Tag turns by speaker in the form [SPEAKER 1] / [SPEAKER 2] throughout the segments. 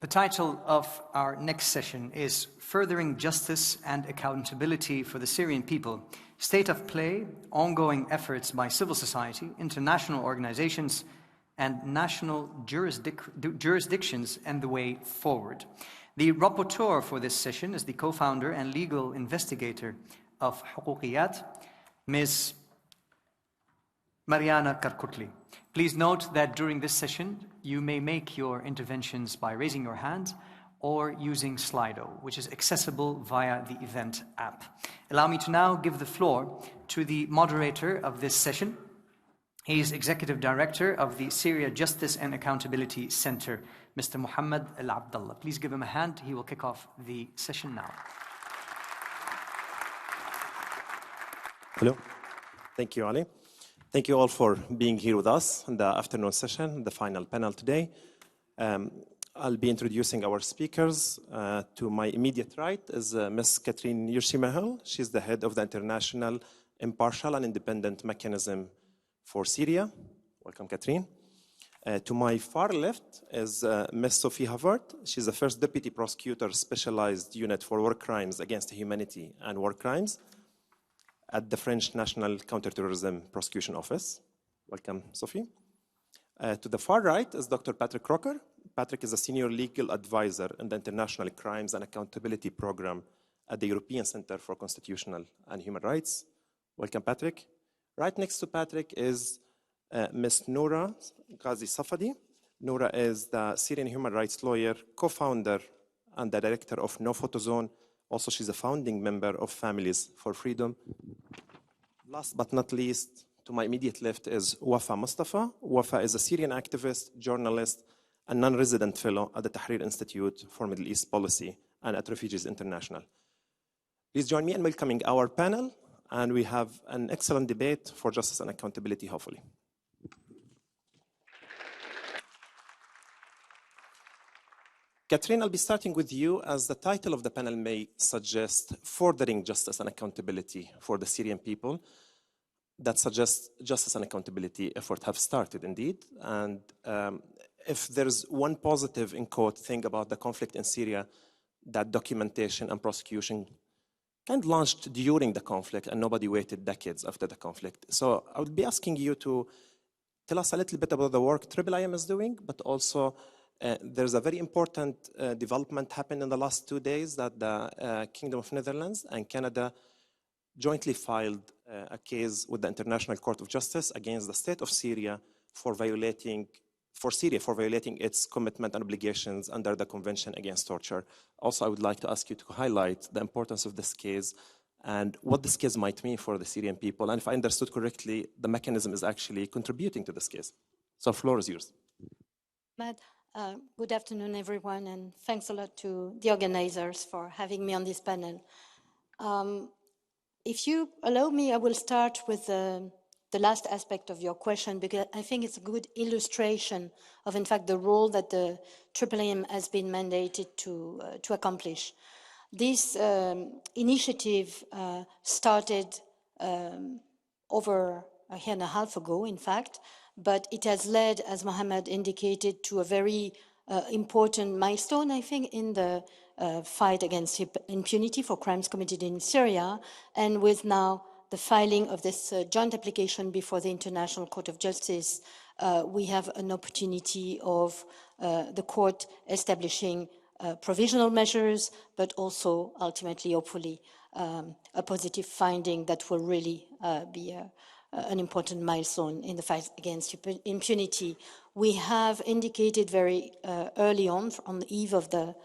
[SPEAKER 1] The title of our next session is Furthering Justice and Accountability for the Syrian People, State of Play, Ongoing Efforts by Civil Society, International Organizations, and National Jurisdictions and the Way Forward. The rapporteur for this session is the co-founder and legal investigator of Huquqiyat, Ms. Mariana Karkutli. Please note that during this session, you may make your interventions by raising your hand or using Slido, which is accessible via the event app. Allow me to now give the floor to the moderator of this session. He is Executive Director of the Syria Justice and Accountability Center, Mr. Muhammad Al-Abdallah. Please give him a hand. He will kick off the session now.
[SPEAKER 2] Hello. Thank you, Ali. Thank you all for being here with us in the afternoon session, the final panel today. I'll be introducing our speakers. To my immediate right is Ms. Catherine Yershimahel. She's the head of the International Impartial and Independent Mechanism for Syria. Welcome, Catherine. To my far left is Ms. Sophie Havard. She's the first Deputy Prosecutor Specialized Unit for War Crimes Against Humanity and War Crimes at the French National Counterterrorism Prosecution Office. Welcome, Sophie. To the far right is Dr. Patrick Crocker. Patrick is a Senior Legal Advisor in the International Crimes and Accountability Program at the European Center for Constitutional and Human Rights. Welcome, Patrick. Right next to Patrick is Ms. Noura Ghazi Safadi. Noura is the Syrian human rights lawyer, co-founder and the director of No Photo Zone. Also, she's a founding member of Families for Freedom. Last but not least, to my immediate left is Wafa Mustafa. Wafa is a Syrian activist, journalist, and non-resident fellow at the Tahrir Institute for Middle East Policy and at Refugees International. Please join me in welcoming our panel, and we have an excellent debate for justice and accountability, hopefully. Catherine, I'll be starting with you, as the title of the panel may suggest furthering justice and accountability for the Syrian people. That suggests justice and accountability effort have started indeed. And if there's one positive, in quote, thing about the conflict in Syria, that documentation and prosecution kind of launched during the conflict and nobody waited decades after the conflict. So I would be asking you to tell us a little bit about the work IIIM is doing, but also there's a very important development happened in the last 2 days, that the Kingdom of Netherlands and Canada jointly filed a case with the International Court of Justice against the state of Syria for violating its commitment and obligations under the Convention Against Torture. Also, I would like to ask you to highlight the importance of this case and what this case might mean for the Syrian people. And if I understood correctly, the mechanism is actually contributing to this case. So the floor is yours.
[SPEAKER 3] Matt. Good afternoon, everyone, and thanks a lot to the organizers for having me on this panel. If you allow me, I will start with the last aspect of your question, because I think it's a good illustration of, in fact, the role that the IIIM has been mandated to accomplish. This initiative started over a year and a half ago, in fact, but it has led, as Mohammed indicated, to a very important milestone, I think, in the fight against impunity for crimes committed in Syria, and with now the filing of this joint application before the International Court of Justice, we have an opportunity of the court establishing provisional measures, but also ultimately, hopefully, a positive finding that will really be an important milestone in the fight against impunity. We have indicated very early on the eve of the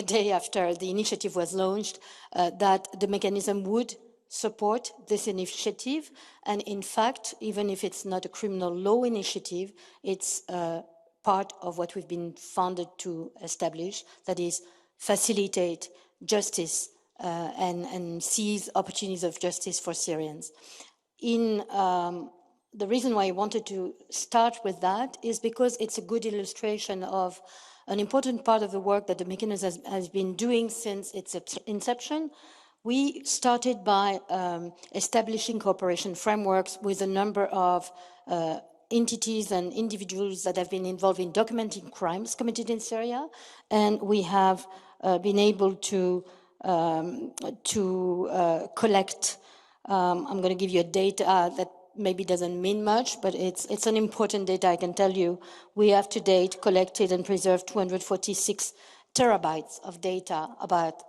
[SPEAKER 3] day after the initiative was launched, that the mechanism would support this initiative. And in fact, even if it's not a criminal law initiative, it's part of what we've been founded to establish, that is, facilitate justice and seize opportunities of justice for Syrians. The reason why I wanted to start with that is because it's a good illustration of an important part of the work that the mechanism has been doing since its inception. We started by establishing cooperation frameworks with a number of entities and individuals that have been involved in documenting crimes committed in Syria, and we have been able to collect. I'm going to give you a data that maybe doesn't mean much, but it's an important data. I can tell you, we have to date collected and preserved 246 terabytes of data about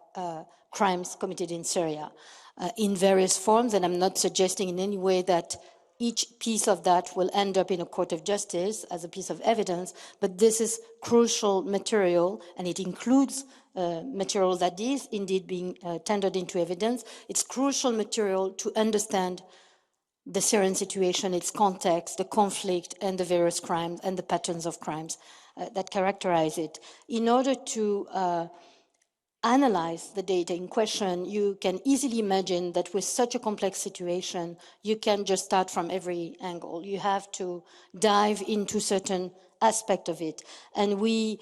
[SPEAKER 3] crimes committed in Syria in various forms, and I'm not suggesting in any way that each piece of that will end up in a court of justice as a piece of evidence, but this is crucial material, and it includes material that is indeed being tendered into evidence. It's crucial material to understand the Syrian situation, its context, the conflict, and the various crimes and the patterns of crimes that characterize it. In order to analyze the data in question, you can easily imagine that with such a complex situation, you can't just start from every angle. You have to dive into certain aspect of it. And we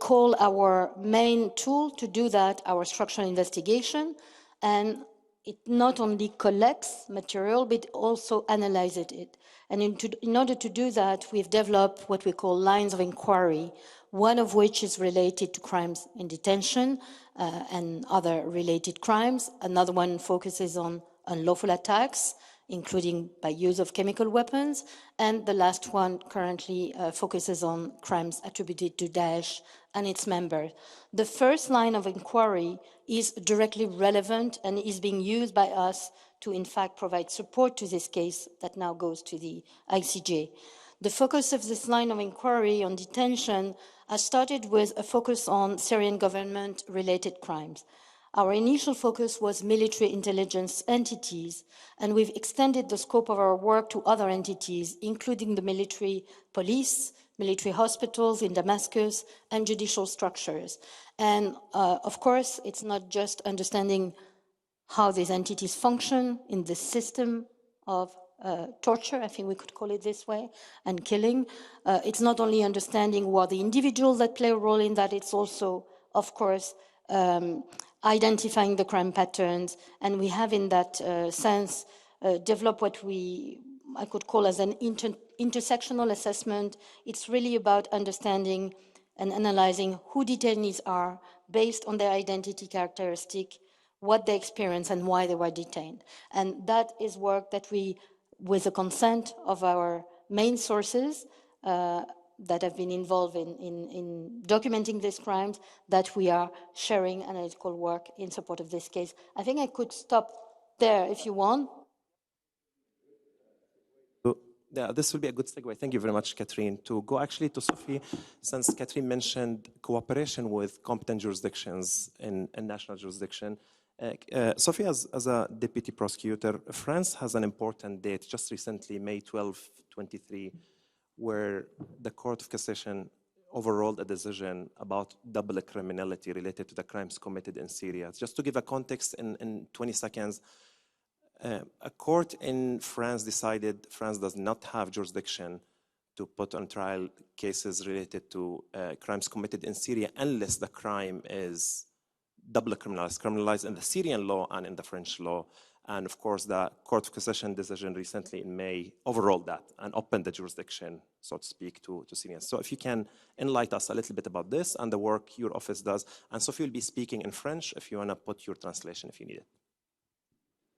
[SPEAKER 3] call our main tool to do that our structural investigation, and it not only collects material, but also analyzes it. And in order to do that, we've developed what we call lines of inquiry, one of which is related to crimes in detention and other related crimes. Another one focuses on unlawful attacks, including by use of chemical weapons. And the last one currently focuses on crimes attributed to Daesh and its members. The first line of inquiry is directly relevant and is being used by us to, in fact, provide support to this case that now goes to the ICJ. The focus of this line of inquiry on detention has started with a focus on Syrian government-related crimes. Our initial focus was military intelligence entities, and we've extended the scope of our work to other entities, including the military police, military hospitals in Damascus, and judicial structures. And of course, it's not just understanding how these entities function in the system of torture, I think we could call it this way, and killing. It's not only understanding who are the individuals that play a role in that, it's also, of course, identifying the crime patterns. And we have in that sense developed what I could call as an intersectional assessment. It's really about understanding and analyzing who detainees are based on their identity characteristic, what they experience and why they were detained. And that is work that we, with the consent of our main sources that have been involved in documenting these crimes, that we are sharing analytical work in support of this case. I think I could stop there if you want.
[SPEAKER 2] Yeah, this will be a good segue. Thank you very much, Catherine. To go actually to Sophie, since Catherine mentioned cooperation with competent jurisdictions in national jurisdiction. Sophie, as a deputy prosecutor, France has an important date just recently, May 12, 23, where the Court of Cassation overruled a decision about double criminality related to the crimes committed in Syria. Just to give a context in 20 seconds, a court in France decided France does not have jurisdiction to put on trial cases related to crimes committed in Syria unless the crime is double criminalized in the Syrian law and in the French law. And of course, the Court of Cassation decision recently in May overruled that and opened the jurisdiction, so to speak, to Syrians. So if you can enlighten us a little bit about this and the work your office does. And Sophie will be speaking in French if you want to put your translation if you need it.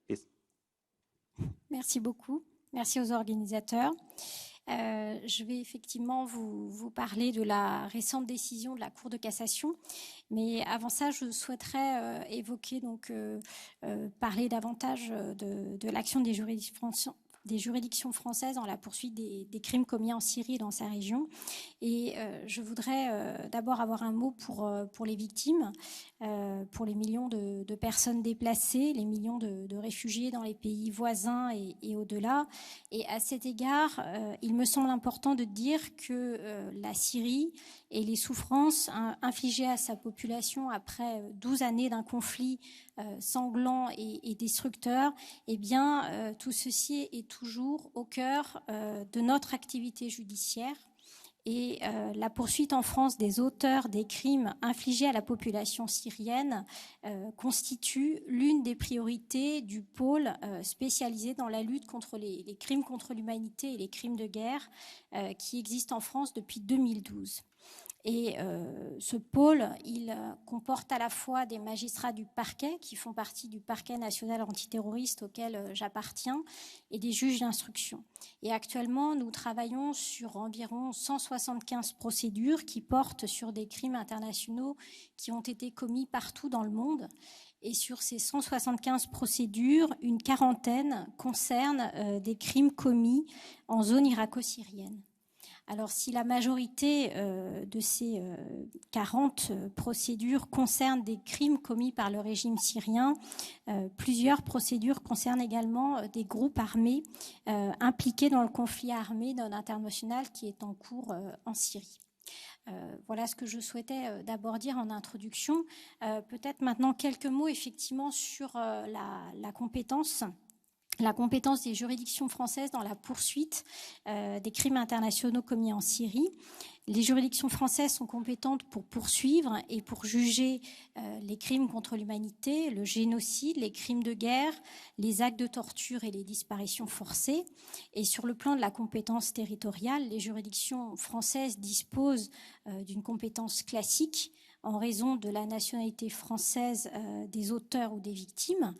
[SPEAKER 2] Please.
[SPEAKER 4] Merci beaucoup. Merci aux organisateurs. Je vais effectivement vous parler de la récente décision de la Cour de cassation. Mais avant ça, je souhaiterais évoquer, parler davantage de l'action des juridictions françaises dans la poursuite des crimes commis en Syrie et dans sa région. Et je voudrais d'abord avoir un mot pour les victimes, pour les millions de personnes déplacées, les millions de réfugiés dans les pays voisins et au-delà. Et à cet égard, il me semble important de dire que la Syrie et les souffrances infligées à sa population après 12 années d'un conflit sanglant et destructeur, eh bien, tout ceci est toujours au cœur de notre activité judiciaire. Et la poursuite en France des auteurs des crimes infligés à la population syrienne constitue l'une des priorités du pôle spécialisé dans la lutte contre les crimes contre l'humanité et les crimes de guerre qui existe en France depuis 2012. Et ce pôle, il comporte à la fois des magistrats du parquet qui font partie du parquet national antiterroriste auquel j'appartiens et des juges d'instruction. Et actuellement, nous travaillons sur environ 175 procédures qui portent sur des crimes internationaux qui ont été commis partout dans le monde. Et sur ces 175 procédures, une quarantaine concernent des crimes commis en zone irako-syrienne. Alors, si la majorité de ces 40 procédures concernent des crimes commis par le régime syrien, plusieurs procédures concernent également des groupes armés impliqués dans le conflit armé non international qui est en cours en Syrie. Voilà ce que je souhaitais d'abord dire en introduction. Peut-être maintenant quelques mots effectivement sur la compétence des juridictions françaises dans la poursuite des crimes internationaux commis en Syrie. Les juridictions françaises sont compétentes pour poursuivre et pour juger les crimes contre l'humanité, le génocide, les crimes de guerre, les actes de torture et les disparitions forcées. Et sur le plan de la compétence territoriale, les juridictions françaises disposent d'une compétence classique en raison de la nationalité française des auteurs ou des victimes.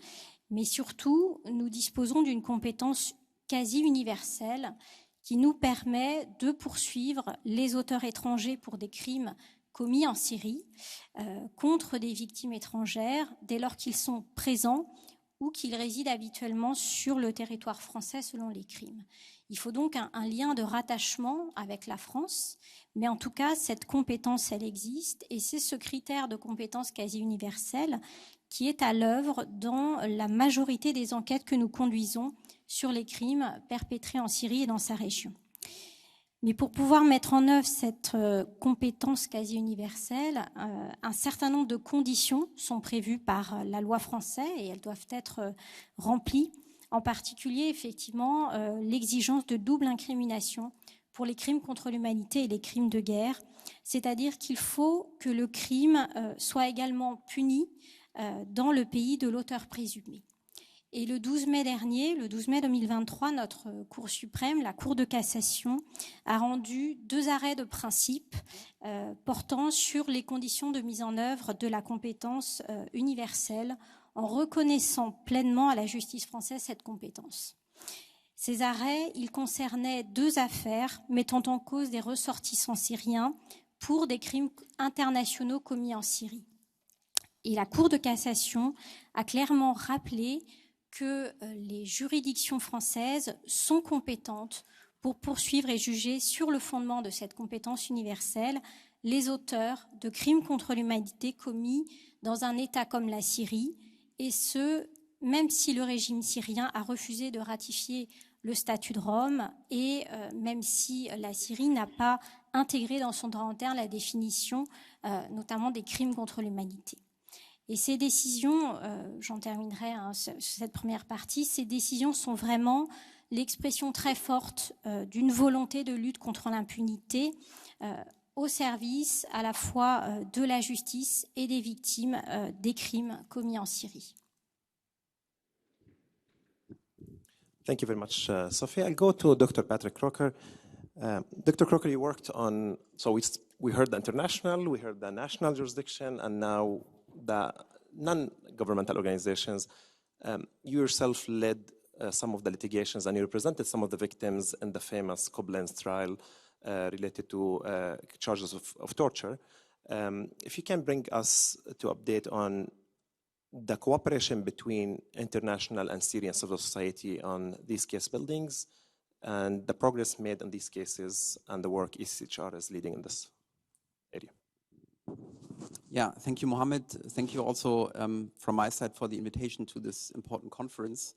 [SPEAKER 4] Mais surtout, nous disposons d'une compétence quasi universelle qui nous permet de poursuivre les auteurs étrangers pour des crimes commis en Syrie contre des victimes étrangères dès lors qu'ils sont présents ou qu'ils résident habituellement sur le territoire français selon les crimes. Il faut donc un lien de rattachement avec la France, mais en tout cas, cette compétence, elle existe, et c'est ce critère de compétence quasi universelle qui est à l'œuvre dans la majorité des enquêtes que nous conduisons sur les crimes perpétrés en Syrie et dans sa région. Mais pour pouvoir mettre en œuvre cette compétence quasi universelle, un certain nombre de conditions sont prévues par la loi française et elles doivent être remplies, en particulier effectivement l'exigence de double incrimination pour les crimes contre l'humanité et les crimes de guerre, c'est-à-dire qu'il faut que le crime soit également puni dans le pays de l'auteur présumé. Et le 12 mai dernier, le 12 mai 2023, notre Cour suprême, la Cour de cassation, a rendu 2 arrêts de principe portant sur les conditions de mise en œuvre de la compétence universelle en reconnaissant pleinement à la justice française cette compétence. Ces arrêts, ils concernaient 2 affaires mettant en cause des ressortissants syriens pour des crimes internationaux commis en Syrie. Et la Cour de cassation a clairement rappelé que les juridictions françaises sont compétentes pour poursuivre et juger sur le fondement de cette compétence universelle les auteurs de crimes contre l'humanité commis dans un État comme la Syrie, et ce, même si le régime syrien a refusé de ratifier le statut de Rome et même si la Syrie n'a pas intégré dans son droit interne la définition notamment des crimes contre l'humanité. Et ces décisions, j'en terminerai cette première partie, ces décisions sont vraiment l'expression très forte d'une volonté de lutte contre l'impunité au service à la fois de la justice et des victimes des crimes commis en Syrie.
[SPEAKER 2] Thank you very much, Sophie. I'll go to Dr. Patrick Crocker. Dr. Crocker, you worked on, so we heard the international, we heard the national jurisdiction, and now the non-governmental organizations. You yourself led some of the litigations and you represented some of the victims in the famous Koblenz trial related to charges of torture. If you can bring us to update on the cooperation between international and Syrian civil society on these case buildings and the progress made in these cases and the work ECHR is leading in this area.
[SPEAKER 5] Yeah, thank you, Mohammed. Thank you also from my side for the invitation to this important conference.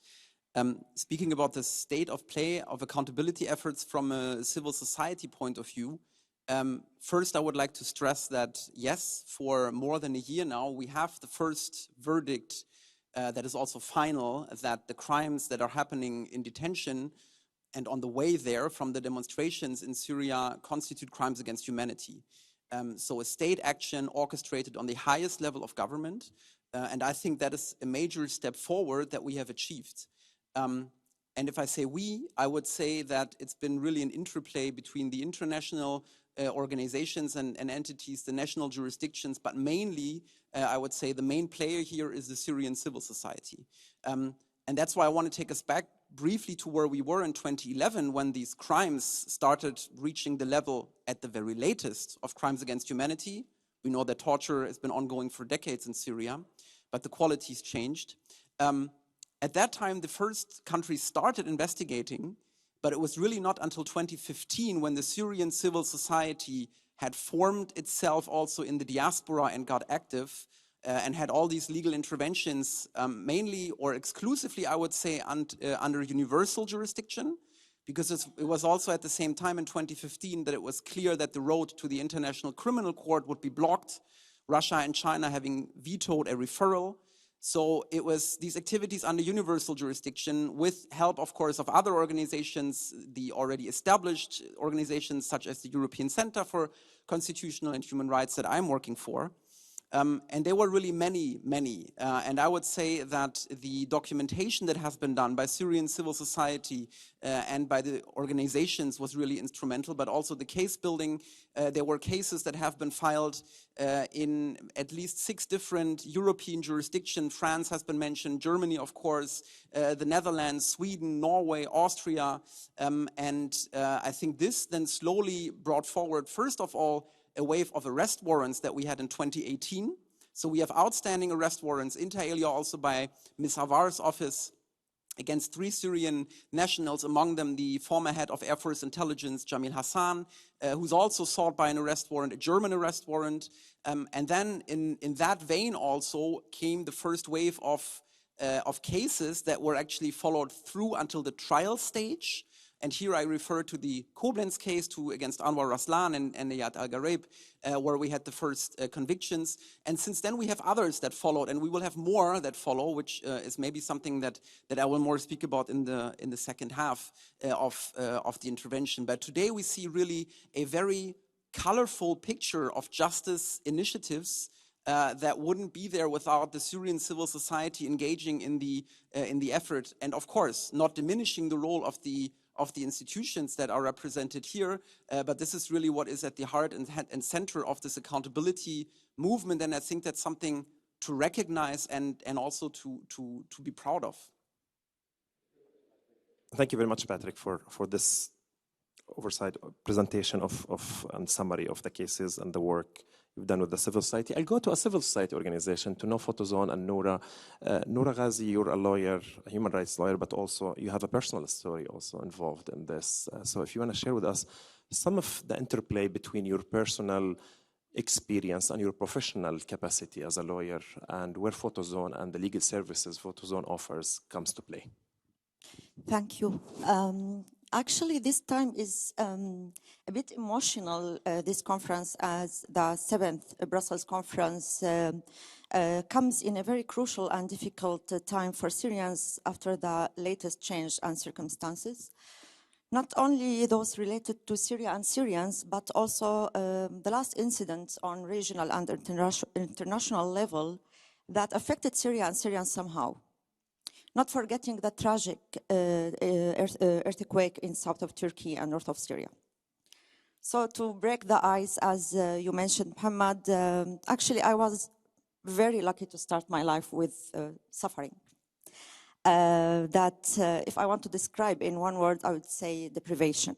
[SPEAKER 5] Speaking about the state of play of accountability efforts from a civil society point of view, first I would like to stress that, yes, for more than a year now, we have the first verdict that is also final, that the crimes that are happening in detention and on the way there from the demonstrations in Syria constitute crimes against humanity. So a state action orchestrated on the highest level of government, and I think that is a major step forward that we have achieved. And if I say we, I would say that it's been really an interplay between the international organizations and entities, the national jurisdictions, but mainly, I would say the main player here is the Syrian civil society. And that's why I want to take us back briefly to where we were in 2011 when these crimes started reaching the level at the very latest of crimes against humanity. We know that torture has been ongoing for decades in Syria, but the quality's changed. At that time, the first countries started investigating, but it was really not until 2015 when the Syrian civil society had formed itself also in the diaspora and got active and had all these legal interventions, mainly or exclusively, I would say, under universal jurisdiction, because it was also at the same time in 2015 that it was clear that the road to the International Criminal Court would be blocked, Russia and China having vetoed a referral. So it was these activities under universal jurisdiction with help, of course, of other organizations, the already established organizations such as the European Center for Constitutional and Human Rights that I'm working for. And there were really many. And I would say that the documentation that has been done by Syrian civil society and by the organizations was really instrumental, but also the case building. There were cases that have been filed in at least 6 different European jurisdictions. France has been mentioned, Germany, of course, the Netherlands, Sweden, Norway, Austria. And I think this then slowly brought forward, first of all, a wave of arrest warrants that we had in 2018. So we have outstanding arrest warrants, inter alia also by Ms. Havar's office, against 3 Syrian nationals, among them the former head of Air Force Intelligence, Jamil Hassan, who's also sought by an arrest warrant, a German arrest warrant. And then in that vein also came the first wave of cases that were actually followed through until the trial stage. And here I refer to the Koblenz case against Anwar Raslan and Nayat Al-Gharib, where we had the first convictions. And since then we have others that followed, and we will have more that follow, which is maybe something that I will more speak about in the second half of the intervention. But today we see really a very colorful picture of justice initiatives that wouldn't be there without the Syrian civil society engaging in the effort, and of course not diminishing the role of the institutions that are represented here, but this is really what is at the heart and center of this accountability movement, and I think that's something to recognize and also to be proud of.
[SPEAKER 2] Thank you very much, Patrick, for this oversight presentation and summary of the cases and the work you've done with the civil society. I'll go to a civil society organization, to know Photozone and Noura. Noura Ghazi, you're a lawyer, a human rights lawyer, but also you have a personal story also involved in this. So if you want to share with us some of the interplay between your personal experience and your professional capacity as a lawyer and where Photozone and the legal services Photozone offers comes to play.
[SPEAKER 6] Thank you. Actually, this time is a bit emotional, this conference, as the 7th Brussels conference comes in a very crucial and difficult time for Syrians after the latest change and circumstances. Not only those related to Syria and Syrians, but also the last incidents on regional and international level that affected Syria and Syrians somehow. Not forgetting the tragic earthquake in south of Turkey and north of Syria. So to break the ice, as you mentioned, Muhammad, actually I was very lucky to start my life with suffering. If I want to describe in one word, I would say deprivation.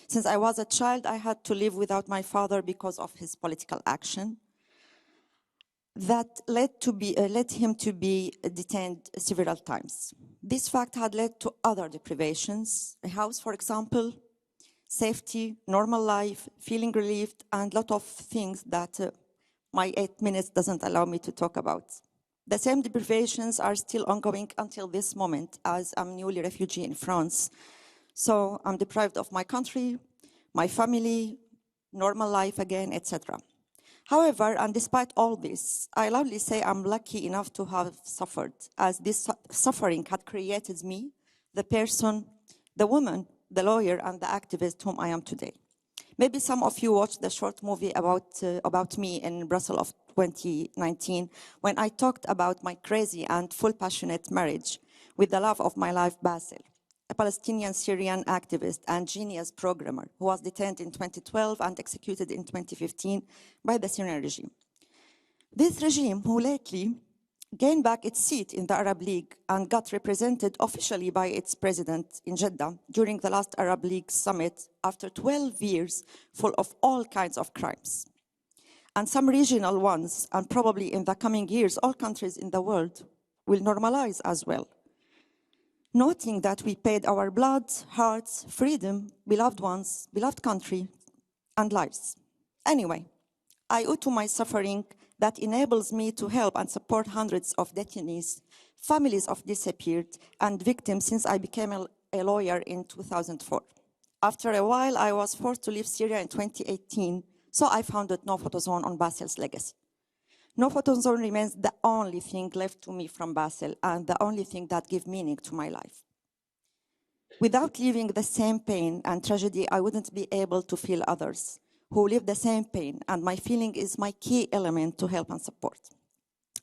[SPEAKER 6] Since I was a child, I had to live without my father because of his political action. That led him to be detained several times. This fact had led to other deprivations, a house, for example, safety, normal life, feeling relieved, and a lot of things that my 8 minutes doesn't allow me to talk about. The same deprivations are still ongoing until this moment, as I'm newly refugee in France. So I'm deprived of my country, my family, normal life again, etc. However, and despite all this, I loudly say I'm lucky enough to have suffered, as this suffering had created me, the person, the woman the lawyer and the activist whom I am today. Maybe some of you watched the short movie about me in Brussels of 2019 when I talked about my crazy and full passionate marriage with the love of my life, Basil, a Palestinian Syrian activist and genius programmer who was detained in 2012 and executed in 2015 by the Syrian regime. This regime, who lately gained back its seat in the Arab League and got represented officially by its president in Jeddah during the last Arab League summit after 12 years full of all kinds of crimes. And some regional ones, and probably in the coming years, all countries in the world will normalize as well. Noting that we paid our blood, hearts, freedom, beloved ones, beloved country, and lives. Anyway, I owe to my suffering that enables me to help and support hundreds of detainees, families of disappeared, and victims since I became a lawyer in 2004. After a while, I was forced to leave Syria in 2018, so I founded No Photo Zone on Basil's legacy. No Photo Zone remains the only thing left to me from Basil and the only thing that gives meaning to my life. Without living the same pain and tragedy, I wouldn't be able to feel others who live the same pain, and my feeling is my key element to help and support.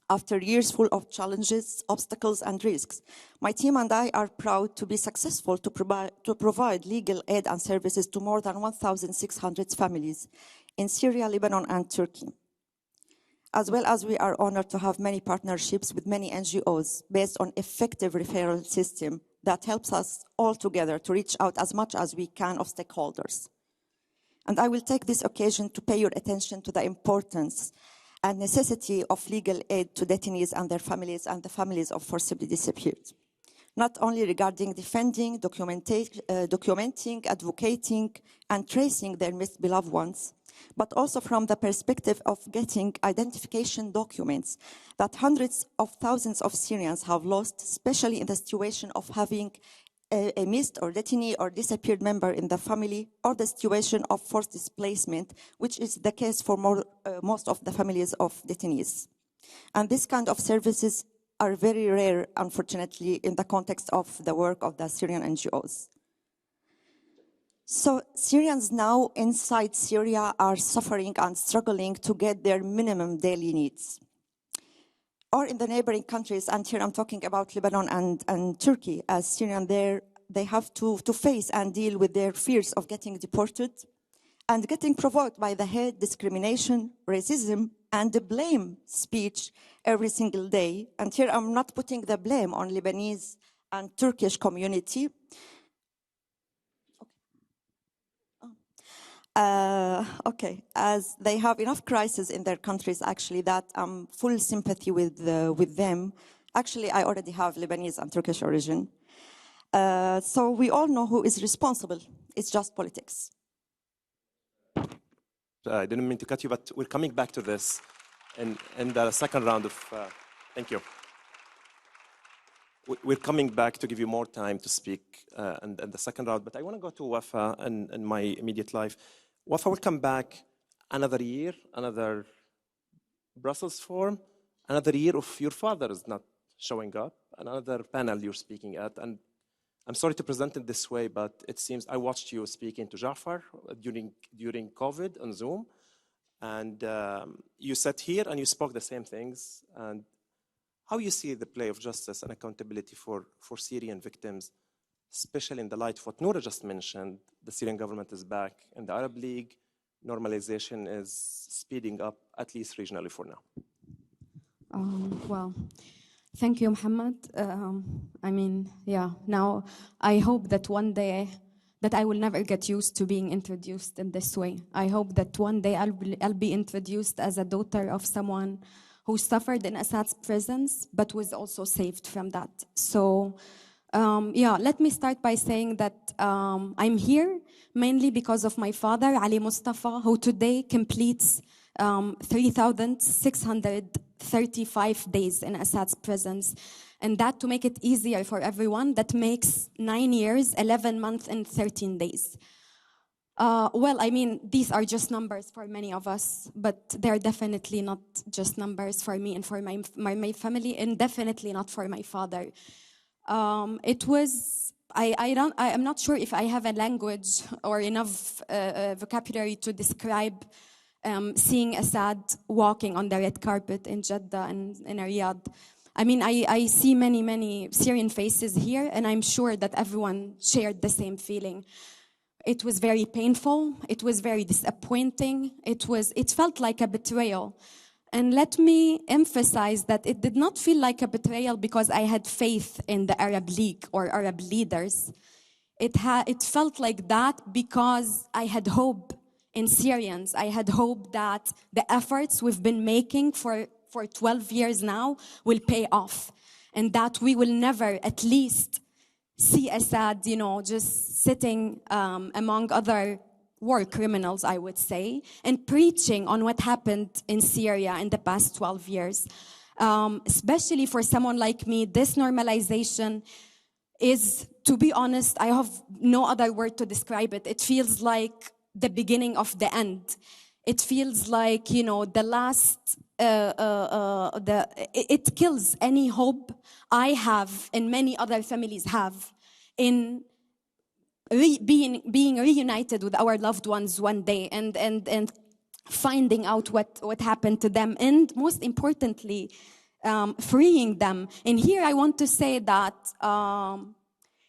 [SPEAKER 6] After years full of challenges, obstacles, and risks, my team and I are proud to be successful to provide legal aid and services to more than 1,600 families in Syria, Lebanon, and Turkey. As well as we are honored to have many partnerships with many NGOs based on effective referral system that helps us all together to reach out as much as we can of stakeholders. And I will take this occasion to pay your attention to the importance and necessity of legal aid to detainees and their families and the families of forcibly disappeared. Not only regarding defending, documenting, advocating, and tracing their missed beloved ones, but also from the perspective of getting identification documents that hundreds of thousands of Syrians have lost, especially in the situation of having a missed or detainee or disappeared member in the family, or the situation of forced displacement, which is the case for most of the families of detainees. And this kind of services are very rare, unfortunately, in the context of the work of the Syrian NGOs. So Syrians now inside Syria are suffering and struggling to get their minimum daily needs. Or in the neighboring countries, and here I'm talking about Lebanon and Turkey, as Syrians there, they have to face and deal with their fears of getting deported and getting provoked by the hate, discrimination, racism, and the blame speech every single day. And here I'm not putting the blame on Lebanese and Turkish community. As they have enough crises in their countries, actually, that I'm full sympathy with them. Actually, I already have Lebanese and Turkish origin. So we all know who is responsible. It's just politics.
[SPEAKER 2] I didn't mean to cut you, but we're coming back to this in the second round of, thank you. We're coming back to give you more time to speak in the second round, but I want to go to Wafa and my immediate life. Wafa will come back another year, another Brussels forum, another year of your father is not showing up, another panel you're speaking at. And I'm sorry to present it this way, but it seems I watched you speaking to Jafar during COVID on Zoom. And you sat here and you spoke the same things. And how you see the play of justice and accountability for Syrian victims, especially in the light of what Noura just mentioned, the Syrian government is back in the Arab League, normalization is speeding up, at least regionally for now.
[SPEAKER 7] Well, thank you, Mohammed. Now I hope that one day that I will never get used to being introduced in this way. I hope that one day I'll be introduced as a daughter of someone who suffered in Assad's prisons, but was also saved from that. So, let me start by saying that I'm here mainly because of my father, Ali Mustafa, who today completes 3,635 days in Assad's prisons. And that, to make it easier for everyone, that makes 9 years, 11 months, and 13 days. These are just numbers for many of us, but they're definitely not just numbers for me and for my family, and definitely not for my father. It was, I'm not sure if I have a language or enough vocabulary to describe seeing Assad walking on the red carpet in Jeddah and in Riyadh. I mean, I see many, many Syrian faces here, and I'm sure that everyone shared the same feeling. It was very painful. It was very disappointing. It felt like a betrayal. And let me emphasize that it did not feel like a betrayal because I had faith in the Arab League or Arab leaders. It felt like that because I had hope in Syrians. I had hope that the efforts we've been making for 12 years now will pay off, and that we will never at least see Assad, just sitting among other war criminals, I would say, and preaching on what happened in Syria in the past 12 years. Especially for someone like me, this normalization is, to be honest, I have no other word to describe it. It feels like the beginning of the end. It feels like, the last, it kills any hope I have and many other families have in being reunited with our loved ones one day and finding out what happened to them, and most importantly, freeing them. And here I want to say that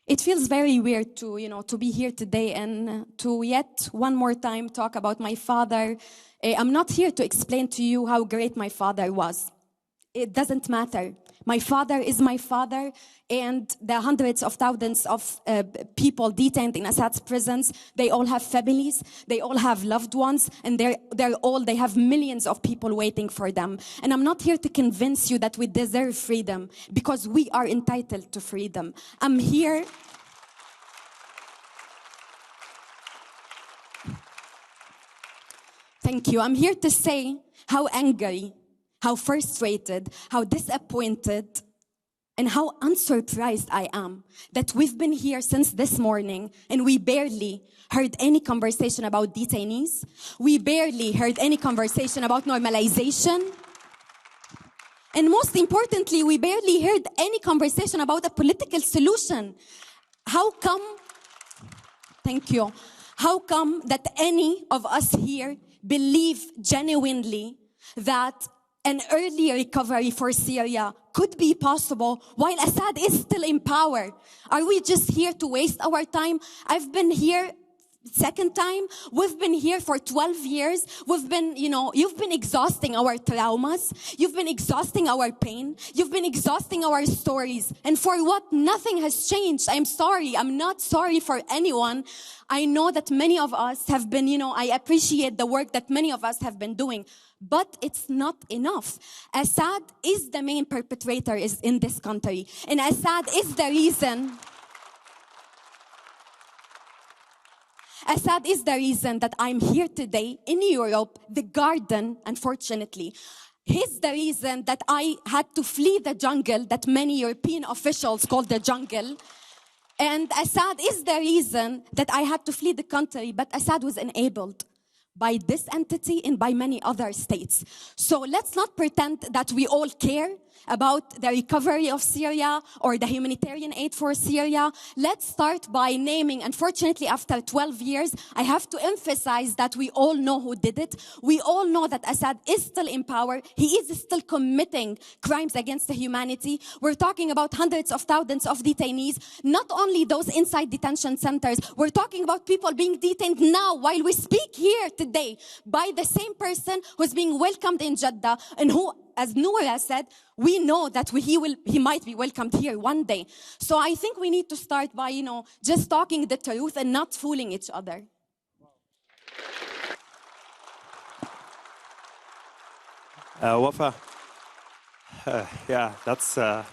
[SPEAKER 7] it feels very weird to be here today and to yet one more time talk about my father. I'm not here to explain to you how great my father was. It doesn't matter. My father is my father, and the hundreds of thousands of people detained in Assad's prisons, they all have families, they all have loved ones, and they have millions of people waiting for them. And I'm not here to convince you that we deserve freedom, because we are entitled to freedom. I'm here. Thank you. I'm here to say how angry, how frustrated, how disappointed, and how unsurprised I am that we've been here since this morning and we barely heard any conversation about detainees. We barely heard any conversation about normalization. And most importantly, we barely heard any conversation about a political solution. How come? Thank you. How come that any of us here believe genuinely that an early recovery for Syria could be possible while Assad is still in power? Are we just here to waste our time? I've been here second time. We've been here for 12 years. We've been, you've been exhausting our traumas. You've been exhausting our pain. You've been exhausting our stories. And for what? Nothing has changed. I'm sorry. I'm not sorry for anyone. I know that many of us have been, I appreciate the work that many of us have been doing. But it's not enough. Assad is the main perpetrator in this country. And Assad is the reason... Assad is the reason that I'm here today in Europe, the garden, unfortunately. He's the reason that I had to flee the jungle that many European officials call the jungle. And Assad is the reason that I had to flee the country, but Assad was enabled by this entity and by many other states. So let's not pretend that we all care about the recovery of Syria or the humanitarian aid for Syria. Let's start by naming, unfortunately, after 12 years, I have to emphasize that we all know who did it. We all know that Assad is still in power. He is still committing crimes against humanity. We're talking about hundreds of thousands of detainees, not only those inside detention centers. We're talking about people being detained now while we speak here today by the same person who's being welcomed in Jeddah and who, as Noura said, we know that he might be welcomed here one day. So I think we need to start by, just talking the truth and not fooling each other.
[SPEAKER 2] Wafa, yeah, that's a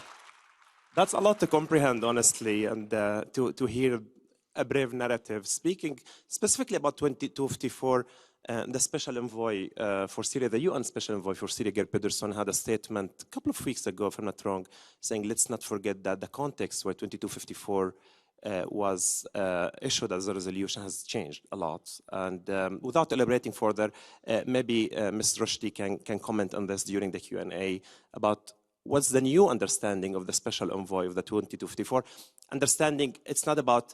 [SPEAKER 2] lot to comprehend, honestly, and to hear a brave narrative speaking specifically about 2254. The special envoy for Syria, the UN special envoy for Syria, Geir Pedersen, had a statement a couple of weeks ago, if I'm not wrong, saying let's not forget that the context where 2254 was issued as a resolution has changed a lot. And without elaborating further, maybe Ms. Rushdie can comment on this during the Q&A about what's the new understanding of the special envoy of the 2254? Understanding it's not about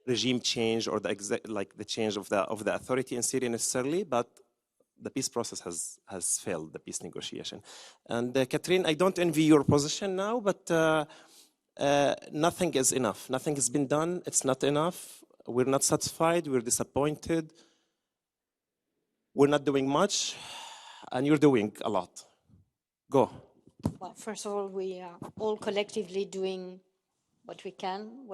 [SPEAKER 2] regime change or the change of the authority in Syria necessarily, but the peace process has failed, the peace negotiation. And Catherine, I don't envy your position now, but nothing is enough. Nothing has been done. It's not enough. We're not satisfied. We're disappointed. We're not doing much, and you're doing a lot. Go.
[SPEAKER 3] Well, first of all, we are all collectively doing what we can,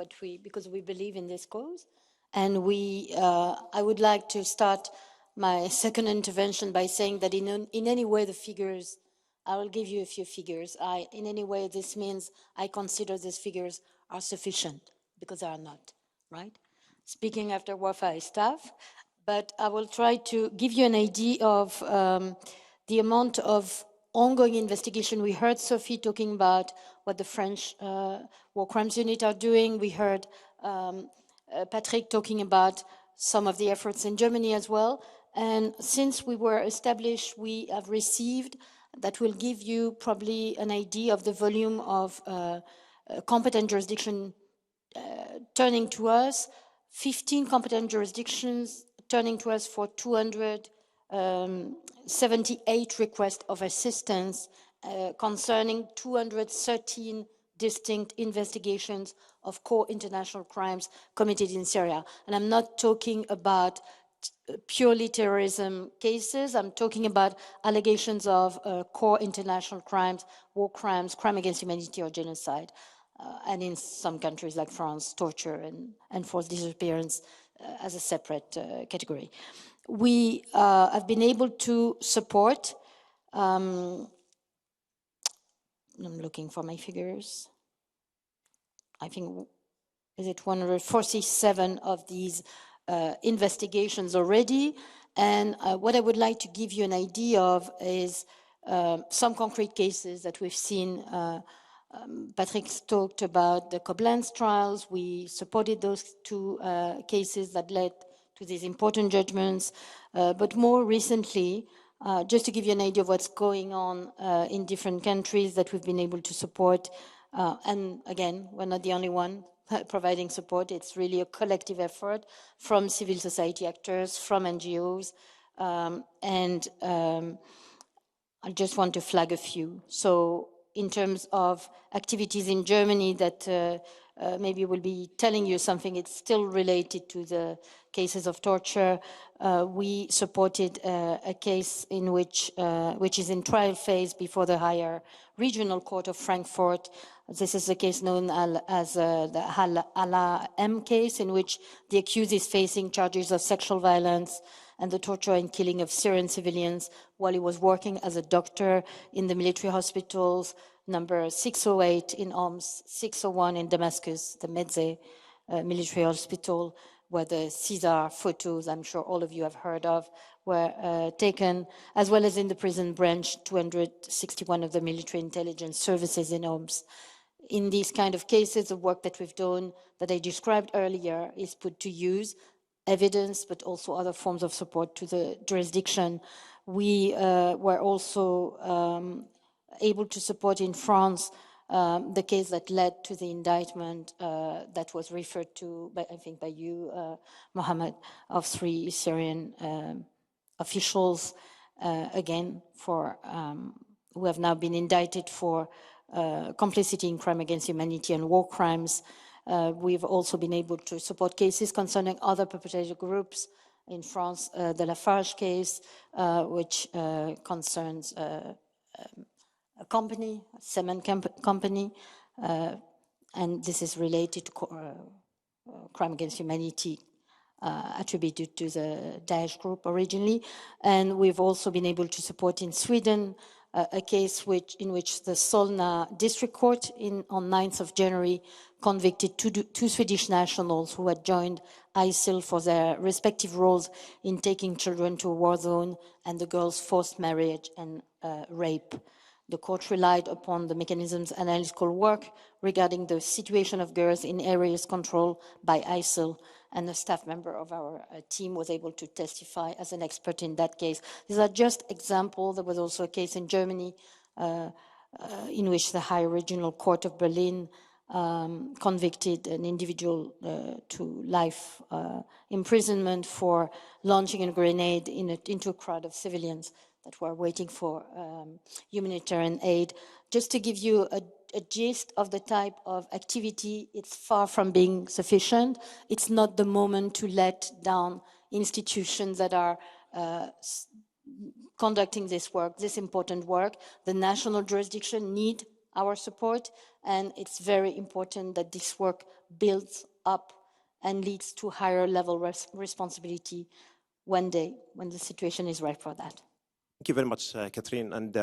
[SPEAKER 3] because we believe in this cause. And I would like to start my second intervention by saying that in any way the figures, I will give you a few figures. In any way this means I consider these figures are sufficient, because they are not, right? Speaking after Wafa is tough, but I will try to give you an idea of the amount of ongoing investigation. We heard Sophie talking about what the French war crimes unit are doing. We heard Patrick talking about some of the efforts in Germany as well. And since we were established, we have received, that will give you probably an idea of the volume of competent jurisdiction turning to us, 15 competent jurisdictions turning to us for 278 requests of assistance concerning 213 distinct investigations of core international crimes committed in Syria. And I'm not talking about purely terrorism cases. I'm talking about allegations of core international crimes, war crimes, crime against humanity or genocide. And in some countries like France, torture and forced disappearance as a separate category. We have been able to support, I'm looking for my figures, I think, is it 147 of these investigations already. And what I would like to give you an idea of is some concrete cases that we've seen. Patrick talked about the Koblenz trials. We supported those two cases that led to these important judgments. But more recently, just to give you an idea of what's going on in different countries that we've been able to support. And again, we're not the only one providing support. It's really a collective effort from civil society actors, from NGOs. I just want to flag a few. So in terms of activities in Germany that maybe will be telling you something, it's still related to the cases of torture. We supported a case in which is in trial phase before the higher regional court of Frankfurt. This is a case known as the Hala M case, in which the accused is facing charges of sexual violence and the torture and killing of Syrian civilians while he was working as a doctor in the military hospitals, number 608 in Homs, 601 in Damascus, the Medze military hospital, where the Caesar photos, I'm sure all of you have heard of, were taken, as well as in the prison branch, 261 of the military intelligence services in Homs. In these kind of cases, the work that we've done, that I described earlier, is put to use, evidence, but also other forms of support to the jurisdiction. We were also able to support in France the case that led to the indictment that was referred to, I think, by you, Mohammed, of 3 Syrian officials, again, who have now been indicted for complicity in crime against humanity and war crimes. We've also been able to support cases concerning other perpetrator groups. In France, the Lafarge case, which concerns a company, a cement company, and this is related to crime against humanity attributed to the Daesh group originally. And we've also been able to support in Sweden a case in which the Solna District Court on 9th of January convicted two Swedish nationals who had joined ISIL for their respective roles in taking children to a war zone and the girls' forced marriage and rape. The court relied upon the mechanisms analytical work regarding the situation of girls in areas controlled by ISIL, and a staff member of our team was able to testify as an expert in that case. These are just examples. There was also a case in Germany in which the High Regional Court of Berlin convicted an individual to life imprisonment for launching a grenade into a crowd of civilians that were waiting for humanitarian aid. Just to give you a gist of the type of activity, it's far from being sufficient. It's not the moment to let down institutions that are conducting this work, this important work. The national jurisdiction need our support, and it's very important that this work builds up and leads to higher level responsibility one day when the situation is right for that.
[SPEAKER 2] Thank you very much, Catherine. And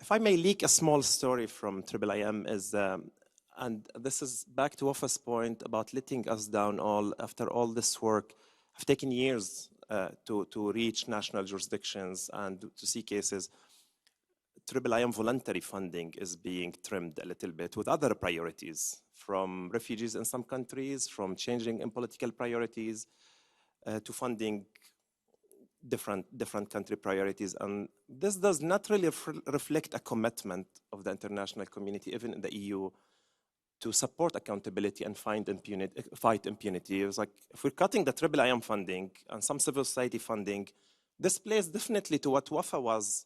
[SPEAKER 2] if I may leak a small story from IIIM is, and this is back to Wafa's point about letting us down all after all this work. Have taken years to reach national jurisdictions and to see cases. IIIM voluntary funding is being trimmed a little bit with other priorities, from refugees in some countries, from changing in political priorities, to funding different country priorities. And this does not really reflect a commitment of the international community, even in the EU, to support accountability and fight impunity. It was like, if we're cutting the IIIM funding and some civil society funding, this plays definitely to what Wafa was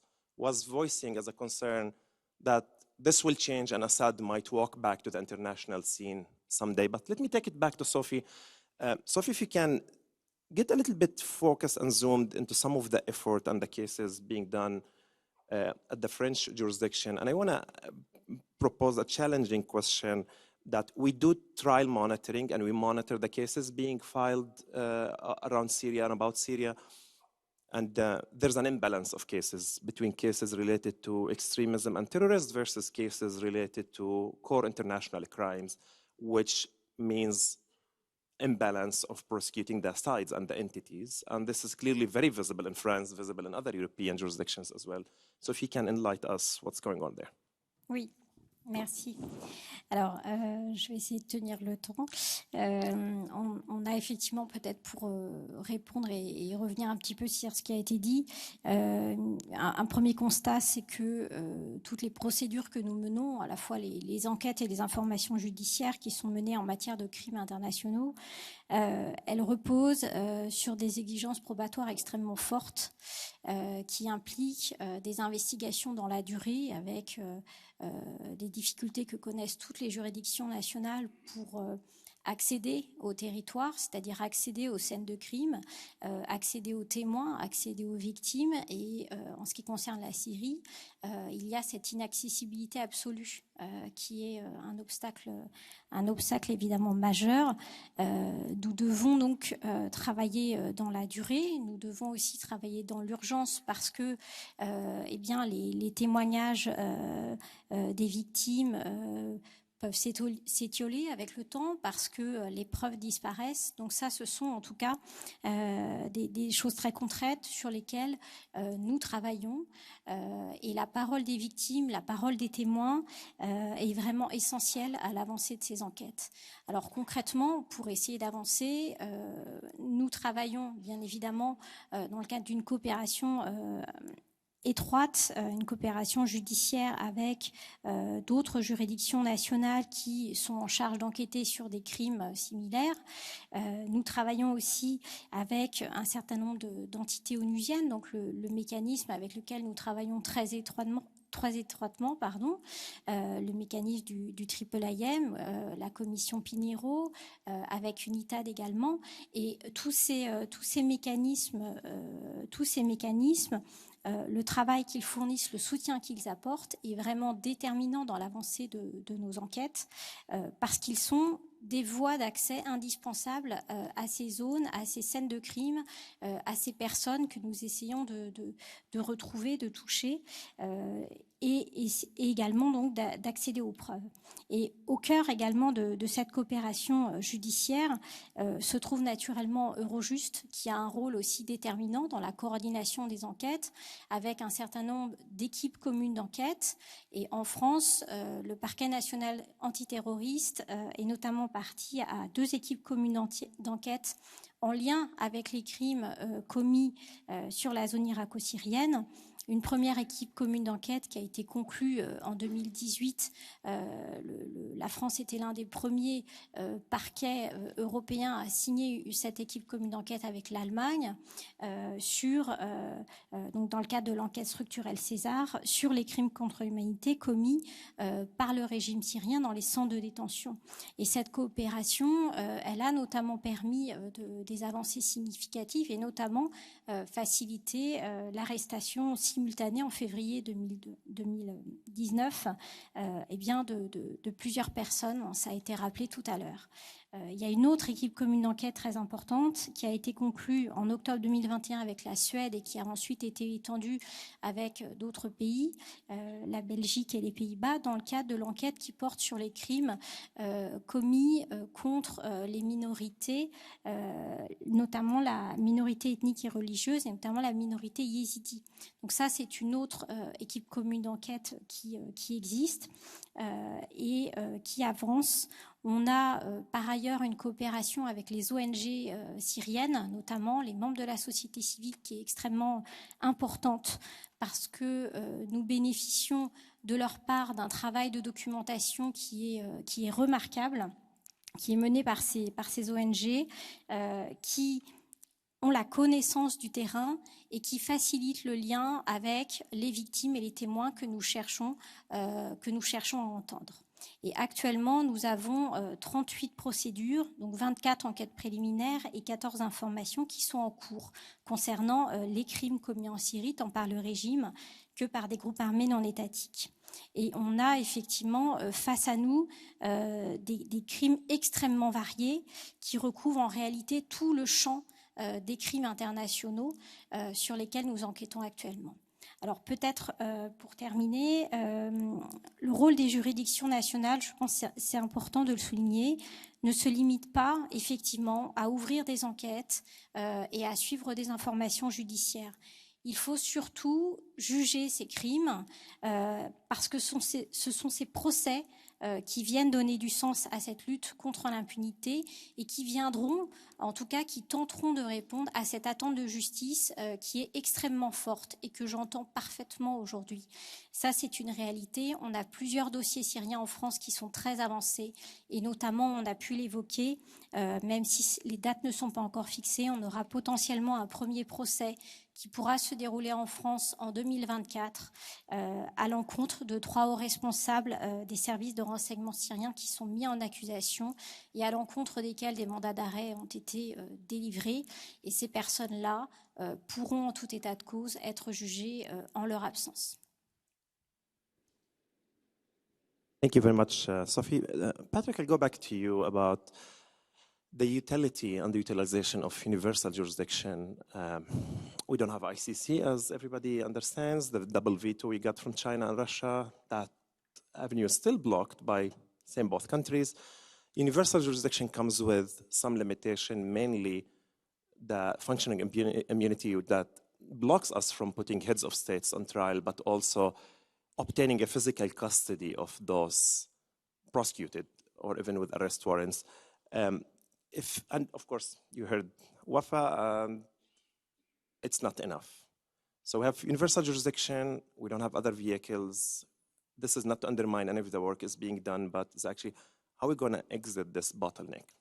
[SPEAKER 2] voicing as a concern, that this will change and Assad might walk back to the international scene someday. But let me take it back to Sophie. Sophie, if you can get a little bit focused and zoomed into some of the effort and the cases being done at the French jurisdiction. And I want to propose a challenging question, that we do trial monitoring and we monitor the cases being filed around Syria and about Syria. And there's an imbalance of cases between cases related to extremism and terrorism versus cases related to core international crimes, which means imbalance of prosecuting the sides and the entities. And this is clearly very visible in France, visible in other European jurisdictions as well. So if you can enlighten us what's going on there.
[SPEAKER 4] Oui. Merci. Alors, je vais essayer de tenir le temps. On a effectivement, peut-être pour répondre et revenir un petit peu sur ce qui a été dit, un premier constat, c'est que toutes les procédures que nous menons, à la fois les enquêtes et les informations judiciaires qui sont menées en matière de crimes internationaux, elles reposent sur des exigences probatoires extrêmement fortes qui impliquent des investigations dans la durée avec des difficultés que connaissent toutes les juridictions nationales pour accéder au territoire, c'est-à-dire accéder aux scènes de crime, accéder aux témoins, accéder aux victimes. Et en ce qui concerne la Syrie, il y a cette inaccessibilité absolue qui est un obstacle évidemment majeur. Nous devons donc travailler dans la durée. Nous devons aussi travailler dans l'urgence parce que eh bien, les témoignages des victimes peuvent s'étioler avec le temps parce que les preuves disparaissent. Donc ça, ce sont en tout cas des choses très concrètes sur lesquelles nous travaillons. Et la parole des victimes, la parole des témoins est vraiment essentielle à l'avancée de ces enquêtes. Alors concrètement, pour essayer d'avancer, nous travaillons bien évidemment dans le cadre d'une coopération étroite, une coopération judiciaire avec d'autres juridictions nationales qui sont en charge d'enquêter sur des crimes similaires. Nous travaillons aussi avec un certain nombre d'entités onusiennes, donc le mécanisme avec lequel nous travaillons très étroitement, le mécanisme du IIIM, la commission Pinheiro, avec UNITAD également, et tous ces mécanismes, le travail qu'ils fournissent, le soutien qu'ils apportent est vraiment déterminant dans l'avancée de nos enquêtes parce qu'ils sont des voies d'accès indispensables à ces zones, à ces scènes de crime, à ces personnes que nous essayons de retrouver, de toucher et également donc d'accéder aux preuves. Et au cœur également de cette coopération judiciaire se trouve naturellement Eurojust, qui a un rôle aussi déterminant dans la coordination des enquêtes, avec un certain nombre d'équipes communes d'enquête. Et en France, le parquet national antiterroriste est notamment parti à 2 équipes communes d'enquête en lien avec les crimes commis sur la zone irako-syrienne. Une première équipe commune d'enquête qui a été conclue en 2018. La France était l'un des premiers parquets européens à signer cette équipe commune d'enquête avec l'Allemagne donc dans le cadre de l'enquête structurelle César sur les crimes contre l'humanité commis par le régime syrien dans les centres de détention. Et cette coopération, elle a notamment permis des avancées significatives et notamment facilité l'arrestation simultanée en février 2019 de plusieurs personnes, ça a été rappelé tout à l'heure. Il y a une autre équipe commune d'enquête très importante qui a été conclue en octobre 2021 avec la Suède et qui a ensuite été étendue avec d'autres pays, la Belgique et les Pays-Bas, dans le cadre de l'enquête qui porte sur les crimes commis contre les minorités, notamment la minorité ethnique et religieuse, et notamment la minorité yézidi. Donc ça, c'est une autre équipe commune d'enquête qui existe et qui avance. On a par ailleurs une coopération avec les ONG syriennes, notamment les membres de la société civile, qui est extrêmement importante parce que nous bénéficions de leur part d'un travail de documentation qui est remarquable, qui est mené par ces ONG qui ont la connaissance du terrain et qui facilitent le lien avec les victimes et les témoins que nous cherchons à entendre. Et actuellement, nous avons 38 procédures, donc 24 enquêtes préliminaires et 14 informations qui sont en cours concernant les crimes commis en Syrie, tant par le régime que par des groupes armés non étatiques. Et on a effectivement face à nous des crimes extrêmement variés qui recouvrent en réalité tout le champ des crimes internationaux sur lesquels nous enquêtons actuellement. Alors peut-être pour terminer, le rôle des juridictions nationales, je pense que c'est important de le souligner, ne se limite pas effectivement à ouvrir des enquêtes et à suivre des informations judiciaires. Il faut surtout juger ces crimes parce que ce sont ces procès qui viennent donner du sens à cette lutte contre l'impunité et qui viendront, en tout cas qui tenteront de répondre à cette attente de justice qui est extrêmement forte et que j'entends parfaitement aujourd'hui. Ça, c'est une réalité. On a plusieurs dossiers syriens en France qui sont très avancés et notamment, on a pu l'évoquer, même si les dates ne sont pas encore fixées, on aura potentiellement un premier procès qui pourra se dérouler en France en 2024 à l'encontre de 3 hauts responsables des services de renseignement syriens qui sont mis en accusation et à l'encontre desquels des mandats d'arrêt ont été délivrés. Et ces personnes-là pourront en tout état de cause être jugées en leur absence.
[SPEAKER 2] Thank you very much, Sophie. Patrick, I'll go back to you about the utility and the utilization of universal jurisdiction. We don't have ICC, as everybody understands. The double veto we got from China and Russia, that avenue is still blocked by both countries. Universal jurisdiction comes with some limitation, mainly the functioning immunity that blocks us from putting heads of states on trial, but also obtaining a physical custody of those prosecuted or even with arrest warrants. And of course, you heard Wafa, it's not enough. So we have universal jurisdiction, we don't have other vehicles. This is not to undermine any of the work is being done, but it's actually how are we going to exit this bottleneck?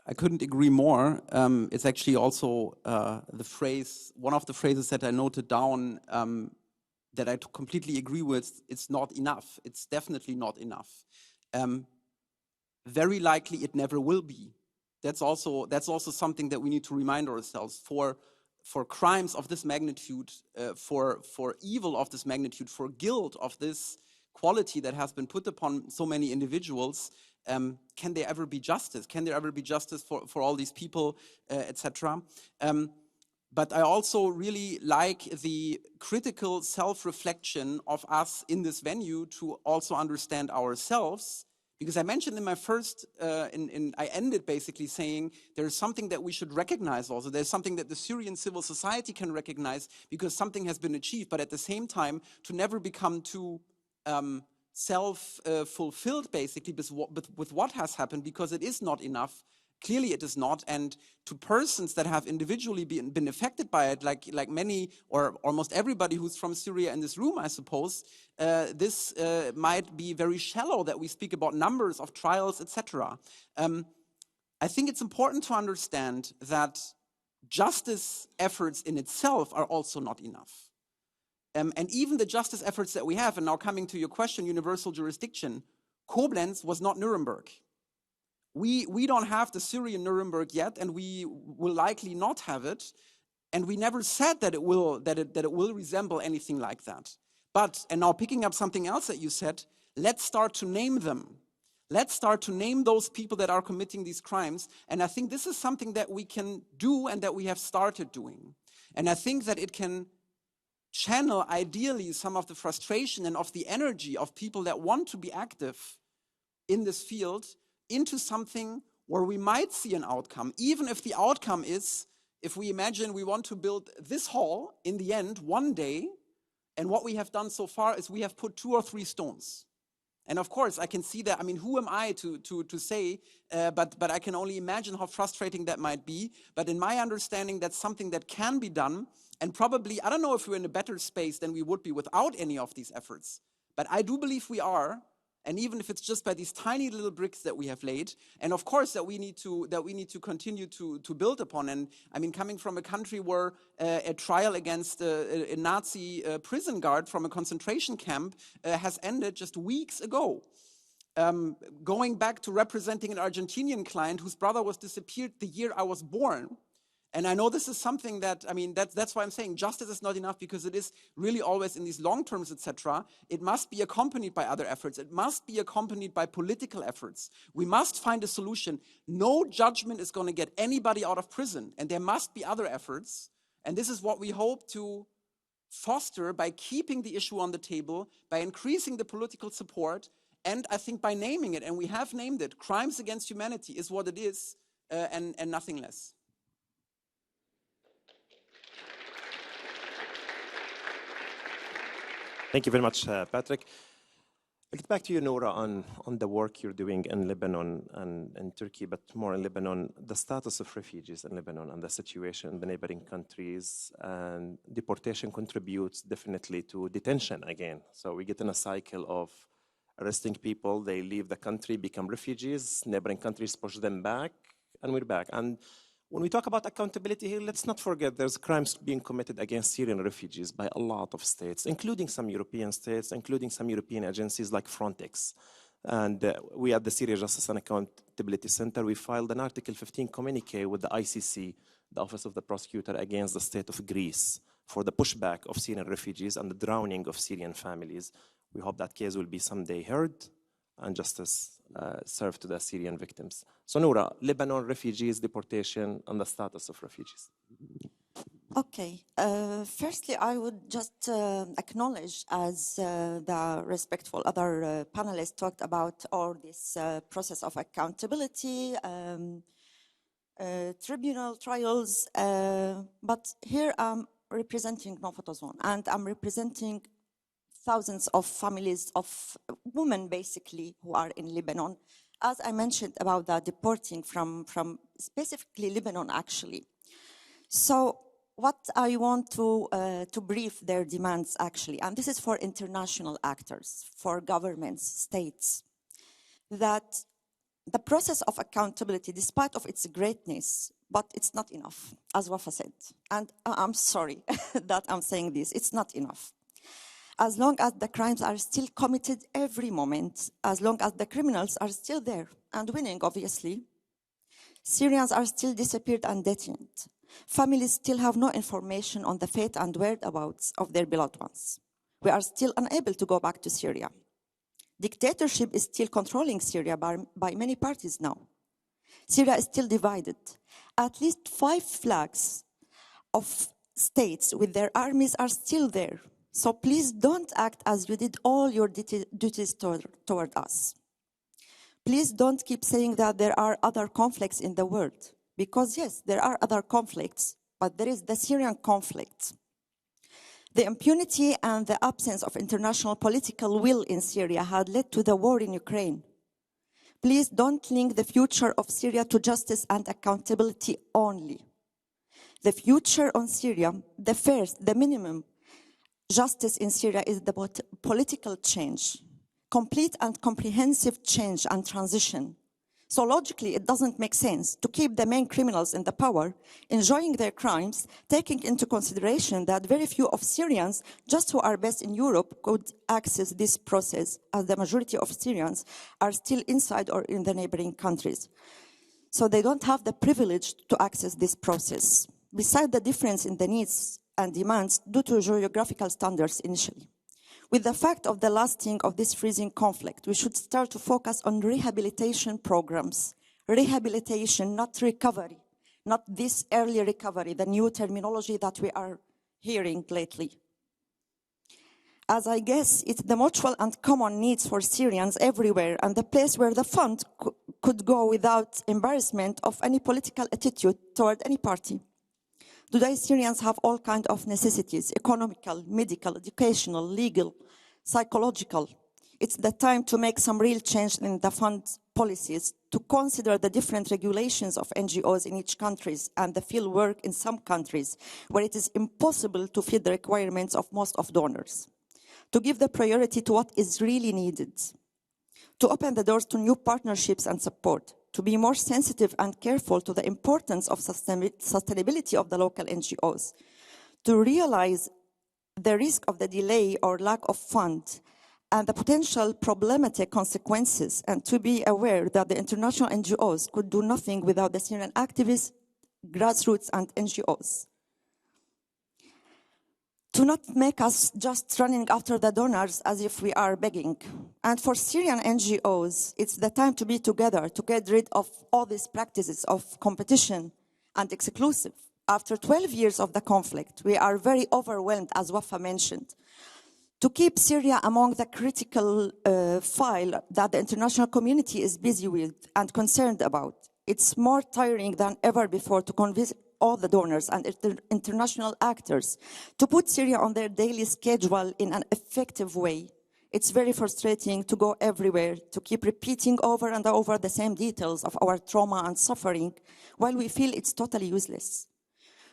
[SPEAKER 5] I couldn't agree more. It's actually also one of the phrases that I noted down that I completely agree with. It's not enough. It's definitely not enough. Very likely it never will be. That's also something that we need to remind ourselves. For crimes of this magnitude, for evil of this magnitude, for guilt of this quality that has been put upon so many individuals, can there ever be justice? Can there ever be justice for all these people, etc.? But I also really like the critical self-reflection of us in this venue to also understand ourselves. Because I mentioned in my first, I ended basically saying there's something that we should recognize also. There's something that the Syrian civil society can recognize because something has been achieved, but at the same time, to never become too self-fulfilled, basically, with what has happened, because it is not enough. Clearly it is not. And to persons that have individually been affected by it, like many or almost everybody who's from Syria in this room, I suppose, this might be very shallow that we speak about numbers of trials, etc. I think it's important to understand that justice efforts in itself are also not enough. And even the justice efforts that we have, and now coming to your question, universal jurisdiction, Koblenz was not Nuremberg. We don't have the Syrian Nuremberg yet, and we will likely not have it. And we never said that it will resemble anything like that. But, and now picking up something else that you said, let's start to name them. Let's start to name those people that are committing these crimes. And I think this is something that we can do and that we have started doing. And I think that it can channel ideally some of the frustration and of the energy of people that want to be active in this field into something where we might see an outcome, even if the outcome is, if we imagine we want to build this hall in the end one day, and what we have done so far is we have put 2 or 3 stones. And of course, I can see that. I mean, who am I to say? But I can only imagine how frustrating that might be. But in my understanding, that's something that can be done. And probably, I don't know if we're in a better space than we would be without any of these efforts. But I do believe we are. And even if it's just by these tiny little bricks that we have laid, and of course that we need to continue to build upon. And I mean, coming from a country where a trial against a Nazi prison guard from a concentration camp has ended just weeks ago. Going back to representing an Argentinian client whose brother was disappeared the year I was born. And I know this is something that, I mean, that's why I'm saying justice is not enough, because it is really always in these long terms, etc. It must be accompanied by other efforts. It must be accompanied by political efforts. We must find a solution. No judgment is going to get anybody out of prison, and there must be other efforts. And this is what we hope to foster by keeping the issue on the table, by increasing the political support, and I think by naming it, and we have named it. Crimes against humanity is what it is, and nothing less.
[SPEAKER 2] Thank you very much, Patrick. I'll get back to you, Noura, on the work you're doing in Lebanon and in Turkey, but more in Lebanon, the status of refugees in Lebanon and the situation in the neighboring countries. And deportation contributes definitely to detention again. So we get in a cycle of arresting people, they leave the country, become refugees, neighboring countries push them back, and we're back. And when we talk about accountability here, let's not forget there's crimes being committed against Syrian refugees by a lot of states, including some European states, including some European agencies like Frontex. And we at the Syria Justice and Accountability Center, we filed an Article 15 communique with the ICC, the Office of the Prosecutor, against the state of Greece for the pushback of Syrian refugees and the drowning of Syrian families. We hope that case will be someday heard and justice served to the Syrian victims. So Noura, Lebanon, refugees, deportation, and the status of refugees.
[SPEAKER 6] Okay. Firstly, I would just acknowledge, as the respectful other panelists talked about, all this process of accountability, tribunal trials, but here I'm representing Nofotozone, and I'm representing thousands of families of women, basically, who are in Lebanon. As I mentioned about the deporting from specifically Lebanon, actually. So what I want to brief their demands, actually, and this is for international actors, for governments, states, that the process of accountability, despite of its greatness, but it's not enough, as Wafa said. And I'm sorry that I'm saying this, it's not enough. As long as the crimes are still committed every moment, as long as the criminals are still there and winning, obviously, Syrians are still disappeared and detained. Families still have no information on the fate and whereabouts of their beloved ones. We are still unable to go back to Syria. Dictatorship is still controlling Syria by many parties now. Syria is still divided. At least 5 flags of states with their armies are still there. So please don't act as you did all your duties toward us. Please don't keep saying that there are other conflicts in the world. Because yes, there are other conflicts, but there is the Syrian conflict. The impunity and the absence of international political will in Syria had led to the war in Ukraine. Please don't link the future of Syria to justice and accountability only. The future on Syria, the minimum justice in Syria is about political change, complete and comprehensive change and transition. So logically, it doesn't make sense to keep the main criminals in the power, enjoying their crimes, taking into consideration that very few of Syrians, just who are based in Europe, could access this process, as the majority of Syrians are still inside or in the neighboring countries. So they don't have the privilege to access this process, besides the difference in the needs and demands due to geographical standards initially. With the fact of the lasting of this freezing conflict, we should start to focus on rehabilitation programs. Rehabilitation, not recovery, not this early recovery, the new terminology that we are hearing lately. As I guess, it's the mutual and common needs for Syrians everywhere and the place where the fund could go without embarrassment of any political attitude toward any party. Today, Syrians have all kinds of necessities, economical, medical, educational, legal, psychological. It's the time to make some real change in the fund policies, to consider the different regulations of NGOs in each country and the field work in some countries where it is impossible to fit the requirements of most of donors, to give the priority to what is really needed, to open the doors to new partnerships and support, to be more sensitive and careful to the importance of sustainability of the local NGOs, to realize the risk of the delay or lack of funds and the potential problematic consequences, and to be aware that the international NGOs could do nothing without the Syrian activists, grassroots, and NGOs. To not make us just running after the donors as if we are begging. And for Syrian NGOs, it's the time to be together, to get rid of all these practices of competition and exclusive. After 12 years of the conflict, we are very overwhelmed, as Wafa mentioned. To keep Syria among the critical file that the international community is busy with and concerned about, it's more tiring than ever before to convince all the donors and international actors to put Syria on their daily schedule in an effective way. It's very frustrating to go everywhere, to keep repeating over and over the same details of our trauma and suffering, while we feel it's totally useless.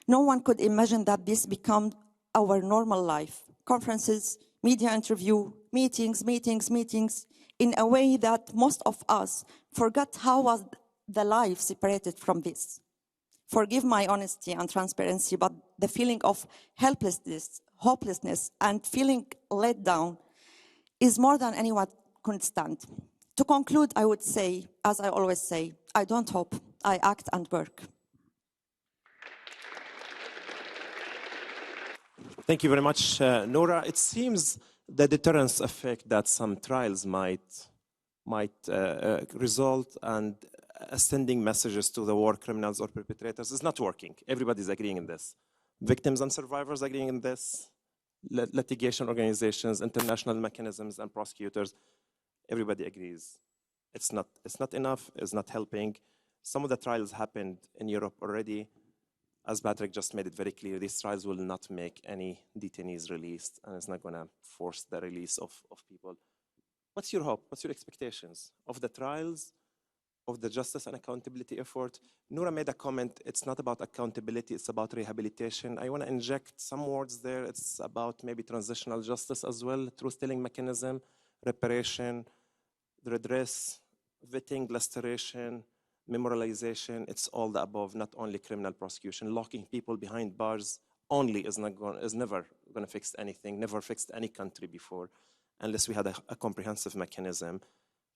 [SPEAKER 6] No one could imagine that this become our normal life. Conferences, media interview, meetings, in a way that most of us forgot how was the life separated from this. Forgive my honesty and transparency, but the feeling of helplessness, hopelessness, and feeling let down is more than anyone could stand. To conclude, I would say, as I always say, I don't hope, I act and work.
[SPEAKER 2] Thank you very much, Nora. It seems the deterrence effect that some trials might result and sending messages to the war criminals or perpetrators is not working. Everybody's agreeing in this. Victims and survivors agreeing in this. Litigation organizations, international mechanisms, and prosecutors, everybody agrees. It's not enough, it's not helping. Some of the trials happened in Europe already. As Patrick just made it very clear, these trials will not make any detainees released, and it's not going to force the release of people. What's your hope? What's your expectations of the trials, of the justice and accountability effort? Noura made a comment, it's not about accountability, it's about rehabilitation. I want to inject some words there. It's about maybe transitional justice as well, truth-telling mechanism, reparation, redress, vetting, restoration, memorialization. It's all the above, not only criminal prosecution. Locking people behind bars only is never going to fix anything, never fixed any country before, unless we had a comprehensive mechanism,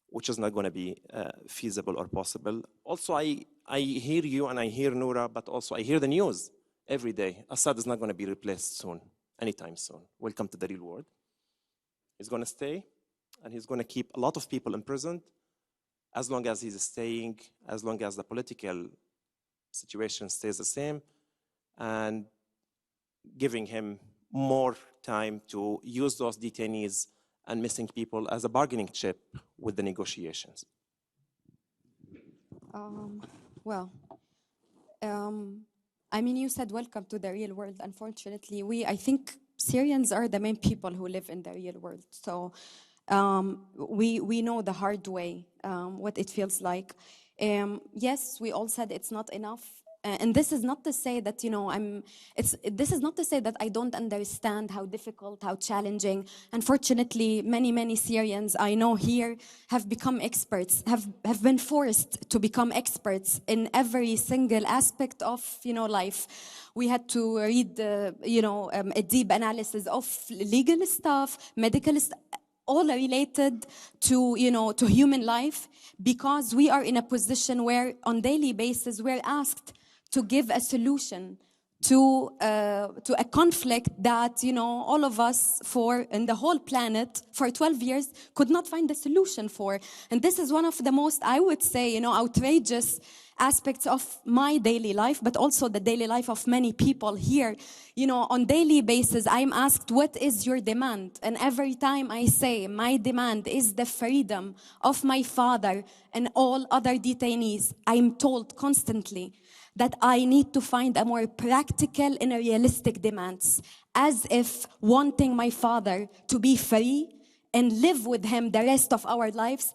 [SPEAKER 2] which is not going to be feasible or possible. Also, I hear you and I hear Noura, but also I hear the news every day. Assad is not going to be replaced soon, anytime soon. Welcome to the real world. He's going to stay, and he's going to keep a lot of people imprisoned as long as he's staying, as long as the political situation stays the same, and giving him more time to use those detainees and missing people as a bargaining chip with the negotiations.
[SPEAKER 7] I mean, you said welcome to the real world. Unfortunately, I think Syrians are the main people who live in the real world. So we know the hard way what it feels like. Yes, we all said it's not enough. And this is not to say that, you know, this is not to say that I don't understand how difficult, how challenging. Unfortunately, many Syrians I know here have become experts, have been forced to become experts in every single aspect of, you know, life. We had to read, a deep analysis of legal stuff, medical stuff, all related to, you know, to human life, because we are in a position where on daily basis we're asked to give a solution to a conflict that, you know, all of us in the whole planet for 12 years could not find a solution for. And this is one of the most, I would say, you know, outrageous aspects of my daily life, but also the daily life of many people here. You know, on daily basis, I'm asked, what is your demand? And every time I say my demand is the freedom of my father and all other detainees, I'm told constantly that I need to find a more practical and realistic demands, as if wanting my father to be free and live with him the rest of our lives,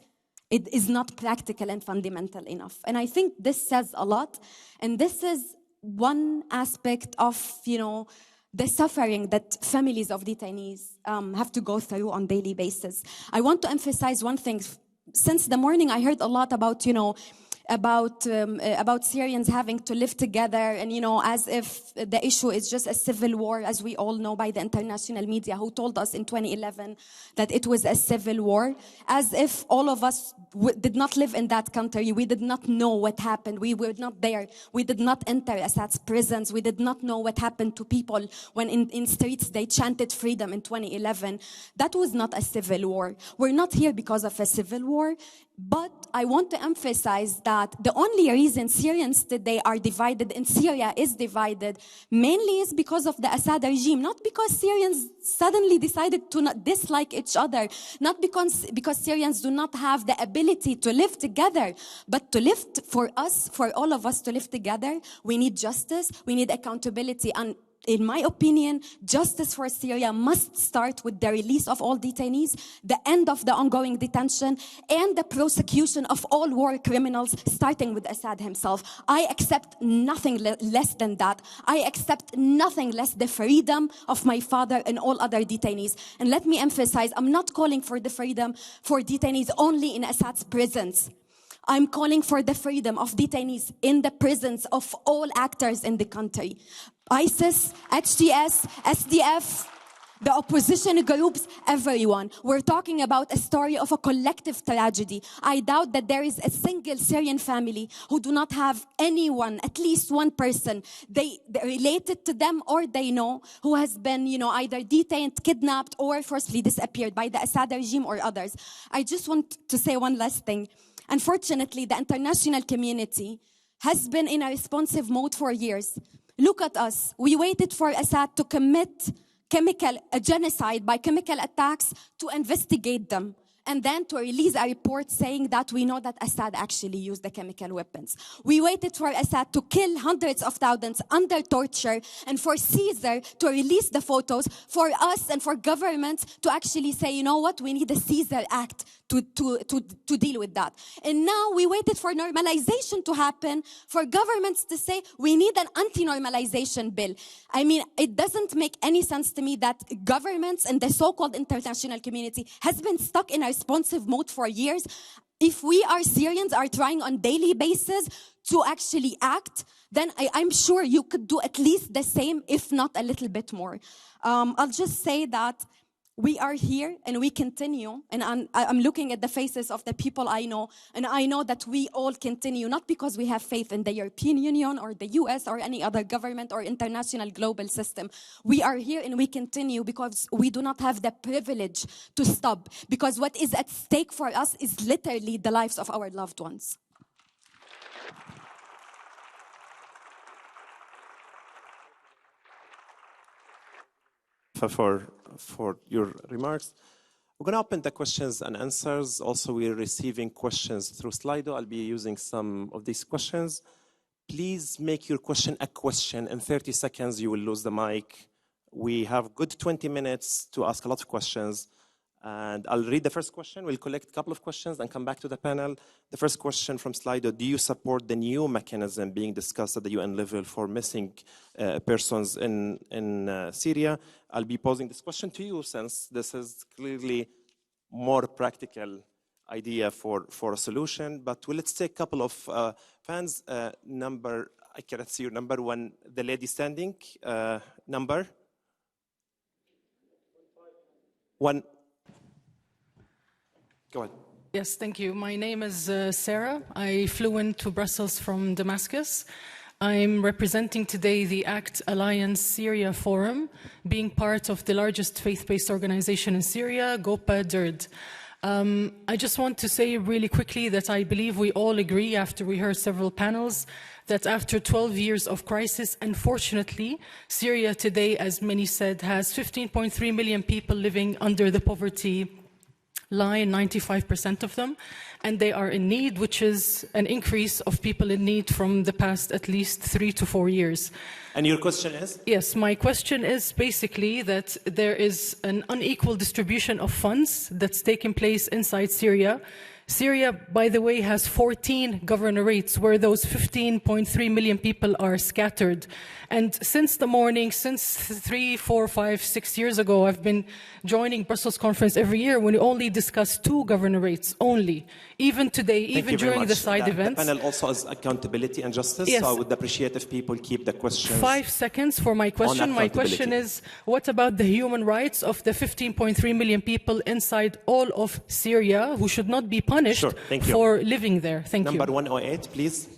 [SPEAKER 7] it is not practical and fundamental enough. And I think this says a lot. And this is one aspect of, you know, the suffering that families of detainees have to go through on daily basis. I want to emphasize one thing. Since the morning, I heard a lot about, you know, about Syrians having to live together, and, you know, as if the issue is just a civil war, as we all know by the international media, who told us in 2011 that it was a civil war, as if all of us did not live in that country. We did not know what happened. We were not there. We did not enter Assad's prisons. We did not know what happened to people when in streets they chanted freedom in 2011. That was not a civil war. We're not here because of a civil war. But I want to emphasize that the only reason Syrians today are divided and Syria is divided mainly is because of the Assad regime, not because Syrians suddenly decided to not dislike each other, not because Syrians do not have the ability to live together, but to live for us, for all of us to live together, we need justice, we need accountability. And in my opinion, justice for Syria must start with the release of all detainees, the end of the ongoing detention, and the prosecution of all war criminals, starting with Assad himself. I accept nothing less than that. I accept nothing less the freedom of my father and all other detainees. And let me emphasize, I'm not calling for the freedom for detainees only in Assad's prisons. I'm calling for the freedom of detainees in the prisons of all actors in the country. ISIS, HTS, SDF, the opposition groups, everyone. We're talking about a story of a collective tragedy. I doubt that there is a single Syrian family who do not have anyone, at least one person, they related to them or they know, who has been, you know, either detained, kidnapped, or forcibly disappeared by the Assad regime or others. I just want to say one last thing. Unfortunately, the international community has been in a responsive mode for years. Look at us. We waited for Assad to commit a genocide by chemical attacks to investigate them, and then to release a report saying that we know that Assad actually used the chemical weapons. We waited for Assad to kill hundreds of thousands under torture, and for Caesar to release the photos, for us and for governments to actually say, you know what, we need a Caesar Act to deal with that. And now we waited for normalization to happen, for governments to say we need an anti-normalization bill. I mean, it doesn't make any sense to me that governments and the so-called international community has been stuck in a responsive mode for years. If we are Syrians are trying on daily basis to actually act, then I'm sure you could do at least the same, if not a little bit more. I'll just say that we are here and we continue, and I'm looking at the faces of the people I know, and I know that we all continue, not because we have faith in the European Union or the US or any other government or international global system. We are here and we continue because we do not have the privilege to stop, because what is at stake for us is literally the lives of our loved ones.
[SPEAKER 2] For your remarks. We're going to open the questions and answers. Also, we're receiving questions through Slido. I'll be using some of these questions. Please make your question a question. In 30 seconds, you will lose the mic We have good 20 minutes to ask a lot of questions. And I'll read the first question. We'll collect a couple of questions and come back to the panel. The first question from Slido: do you support the new mechanism being discussed at the UN level for missing persons in Syria? I'll be posing this question to you, since this is clearly more practical idea for a solution. But let's take a couple of fans. Number, I cannot see your number one, the lady standing. Number one. Go ahead.
[SPEAKER 8] Yes, thank you. My name is Sarah. I flew into Brussels from Damascus. I'm representing today the ACT Alliance Syria Forum, being part of the largest faith-based organization in Syria, GOPA DIRD. I just want to say really quickly that I believe we all agree, after we heard several panels, that after 12 years of crisis, unfortunately, Syria today, as many said, has 15.3 million people living under the poverty line, 95% of them, and they are in need, which is an increase of people in need from the past at least 3 to 4 years.
[SPEAKER 2] And your question is?
[SPEAKER 8] Yes, my question is basically that there is an unequal distribution of funds that's taking place inside Syria. Syria, by the way, has 14 governorates where those 15.3 million people are scattered. And since the morning, since 3, 4, 5, 6 years ago, I've been joining Brussels conference every year when we only discuss 2 governorates only. Even today, even during the side events.
[SPEAKER 2] The panel also has accountability and justice,
[SPEAKER 8] yes.
[SPEAKER 2] So I would appreciate if people keep the questions.
[SPEAKER 8] 5 seconds for my question. My question is, what about the human rights of the 15.3 million people inside all of Syria who should not be punished for living there? Thank you.
[SPEAKER 2] Number 108, please.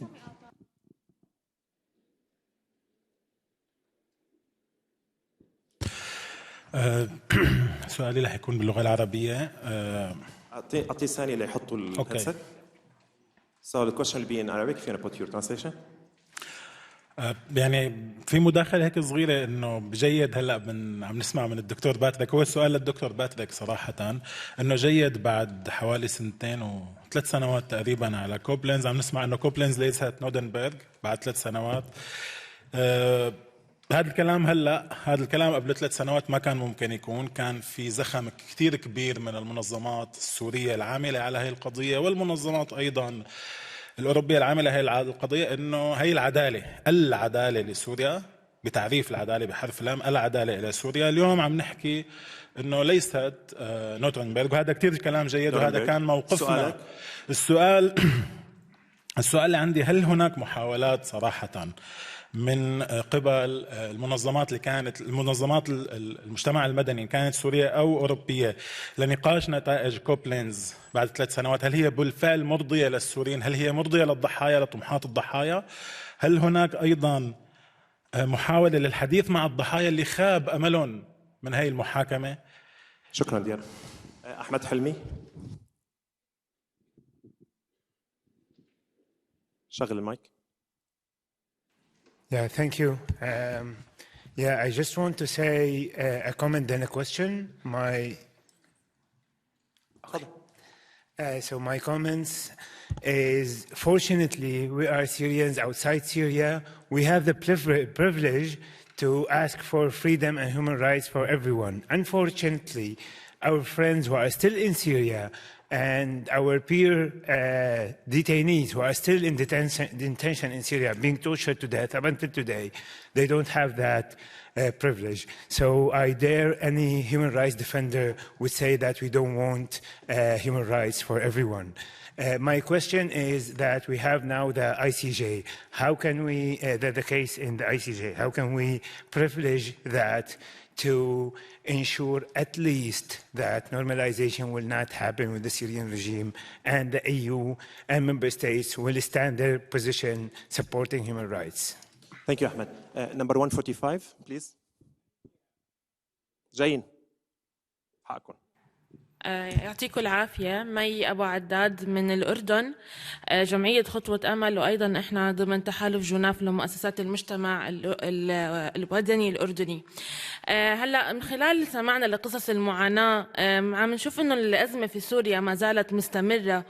[SPEAKER 9] سؤالي رح يكون باللغة العربية.
[SPEAKER 2] أعطي ثانية ليحطوا الهيدسيت. So the question will be in Arabic if you want to put your translation.
[SPEAKER 9] يعني في مداخلة هيك صغيرة إنه بجيد هلا عم نسمع من الدكتور باتريك. هو السؤال للدكتور باتريك صراحة إنه جيد بعد حوالي 2 و3 سنوات تقريبا على كوبلينز عم نسمع إنه كوبلينز ليست نودنبرغ بعد 3 سنوات. هذا الكلام هذا الكلام قبل 3 سنوات ما كان ممكن يكون. كان في زخم كثير كبير من المنظمات السورية العاملة على هذه القضية والمنظمات أيضا الأوروبية العاملة على هذه القضية، إنه هي العدالة لسوريا، بتعريف العدالة بحرف لام، العدالة إلى سوريا. اليوم عم نحكي إنه ليست نورنبرغ، وهذا كثير كلام جيد وهذا كان موقفنا. السؤال اللي عندي: هل هناك محاولات صراحة من قبل المنظمات اللي كانت المنظمات المجتمع المدني كانت سورية أو أوروبية لنقاش نتائج كوبلينز بعد 3 سنوات؟ هل هي بالفعل مرضية للسوريين؟ هل هي مرضية للضحايا، لطموحات الضحايا؟ هل هناك أيضا محاولة للحديث مع الضحايا اللي خاب أملهم من هاي المحاكمة؟
[SPEAKER 2] شكرا ديار. أحمد حلمي، شغل المايك.
[SPEAKER 10] Yeah, thank you. I just want to say a comment and a question. So my comments is, fortunately, we are Syrians outside Syria. We have the privilege to ask for freedom and human rights for everyone. Unfortunately, our friends who are still in Syria and our peer detainees who are still in detention in Syria, being tortured to death up until today, they don't have that privilege. So I dare any human rights defender would say that we don't want human rights for everyone. My question is that we have now the ICJ. How can we, the case in the ICJ, how can we privilege that to ensure at least that normalization will not happen with the Syrian regime, and the EU and member states will stand their position supporting human rights?
[SPEAKER 2] Thank you, Ahmed. Number 145, please. Jain.
[SPEAKER 11] يعطيكم العافية. مي أبو عداد من الأردن، جمعية خطوة أمل، وأيضا إحنا ضمن تحالف جناف لمؤسسات المجتمع الوطني الأردني. هلا من خلال سماعنا لقصص المعاناة عم نشوف إنه الأزمة في سوريا ما زالت مستمرة،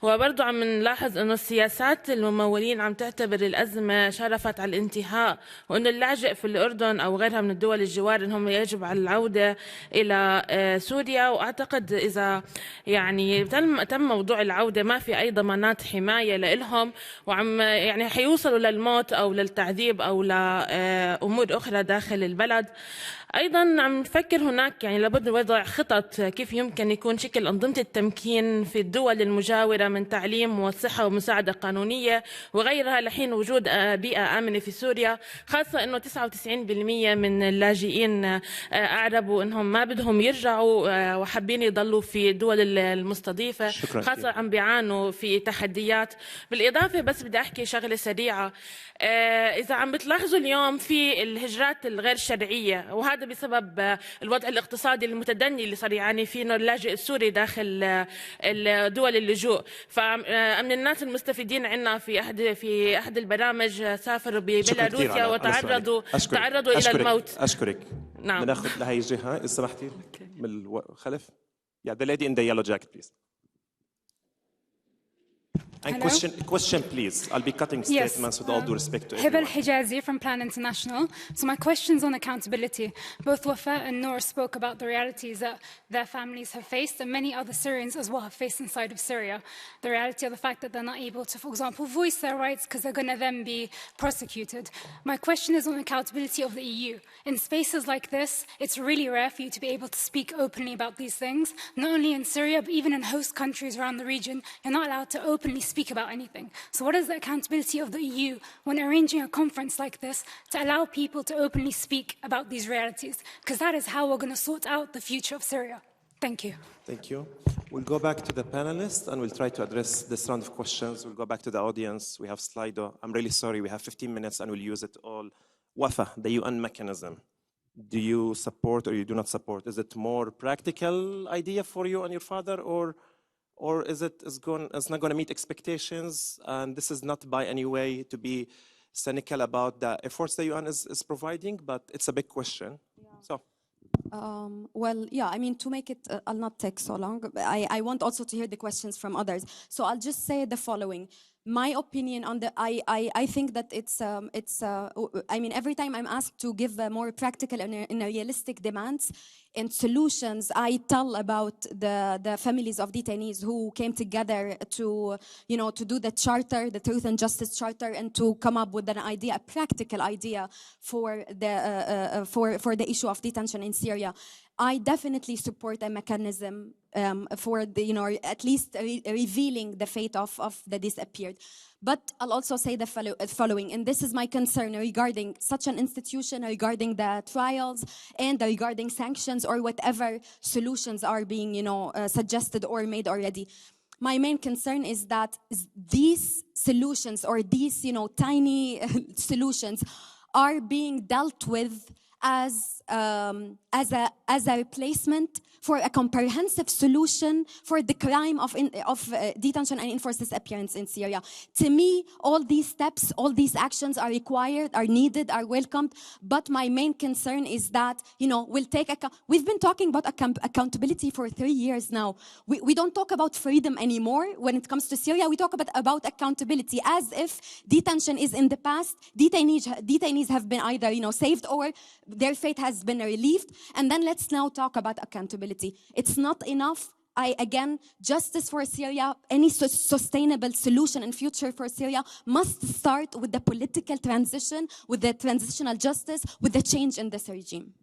[SPEAKER 11] وبرضو عم نلاحظ إنه السياسات الممولين عم تعتبر الأزمة شرفت على الانتهاء، وإنه اللاجئ في الأردن أو غيرها من الدول الجوار إنهم يجب على العودة إلى سوريا. وأعتقد إذا يعني تم موضوع العودة ما في أي ضمانات حماية لهم، وعم يعني حيوصلوا للموت أو للتعذيب أو لأمور أخرى داخل البلد. أيضا عم نفكر هناك يعني لابد وضع خطط كيف يمكن يكون شكل أنظمة التمكين في الدول المجاورة من تعليم والصحة ومساعدة قانونية وغيرها لحين وجود بيئة آمنة في سوريا، خاصة أنه 99% من اللاجئين أعربوا أنهم ما بدهم يرجعوا وحابين يضلوا في الدول المستضيفة، خاصة عم بيعانوا في تحديات. بالإضافة بس بدي أحكي شغلة سريعة، إذا عم بتلاحظوا اليوم في الهجرات الغير شرعية، وهذا بسبب الوضع الاقتصادي المتدني اللي صار يعاني فيه اللاجئ السوري داخل دول اللجوء. فمن الناس المستفيدين عنا في أحد البرامج سافروا ببيلاروسيا وتعرضوا إلى الموت.
[SPEAKER 2] أشكرك.
[SPEAKER 11] نعم.
[SPEAKER 2] بناخذ لهي الجهة إذا سمحتي من الخلف. Yeah, the lady in the yellow jacket, please. And question, please. I'll be cutting statements with all due respect to everyone.
[SPEAKER 12] Hibal Hijazi from Plan International. So my question's on accountability. Both Wafa and Noor spoke about the realities that their families have faced, and many other Syrians as well have faced inside of Syria. The reality of the fact that they're not able to, for example, voice their rights because they're going to then be prosecuted. My question is on accountability of the EU. In spaces like this, it's really rare for you to be able to speak openly about these things. Not only in Syria, but even in host countries around the region, you're not allowed to openly speak about anything. So what is the accountability of the EU when arranging a conference like this to allow people to openly speak about these realities? Because that is how we're going to sort out the future of Syria. Thank you.
[SPEAKER 2] Thank you. We'll go back to the panelists and we'll try to address this round of questions. We'll go back to the audience. We have Slido. I'm really sorry. We have 15 minutes and we'll use it all. Wafa, the UN mechanism. Do you support or you do not support? Is it more practical idea for you and your father, or is it's not going to meet expectations? And this is not by any way to be cynical about the efforts the UN is providing, but it's a big question. Yeah. So.
[SPEAKER 7] Well, yeah, I mean, to make it, I'll not take so long. I want also to hear the questions from others. So I'll just say the following. My opinion on the, I think that I mean, every time I'm asked to give more practical and realistic demands and solutions, I tell about the families of detainees who came together to, you know, to do the charter, the Truth and Justice Charter, and to come up with an idea, a practical idea for the issue of detention in Syria. I definitely support a mechanism for the, you know, at least revealing the fate of the disappeared. But I'll also say the following, and this is my concern regarding such an institution, regarding the trials, and regarding sanctions or whatever solutions are being, you know, suggested or made already. My main concern is that these solutions or these, you know, tiny solutions are being dealt with as a replacement for a comprehensive solution for the crime of detention and enforced disappearance in Syria. To me, all these steps, all these actions are required, are needed, are welcomed. But my main concern is that, you know, we've been talking about accountability for 3 years now. We don't talk about freedom anymore when it comes to Syria. We talk about accountability as if detention is in the past. Detainees have been either, you know, saved or their fate has been relieved. And then let's now talk about accountability. It's not enough. Again, justice for Syria, any sustainable solution and future for Syria must start with the political transition, with the transitional justice, with the change in this regime.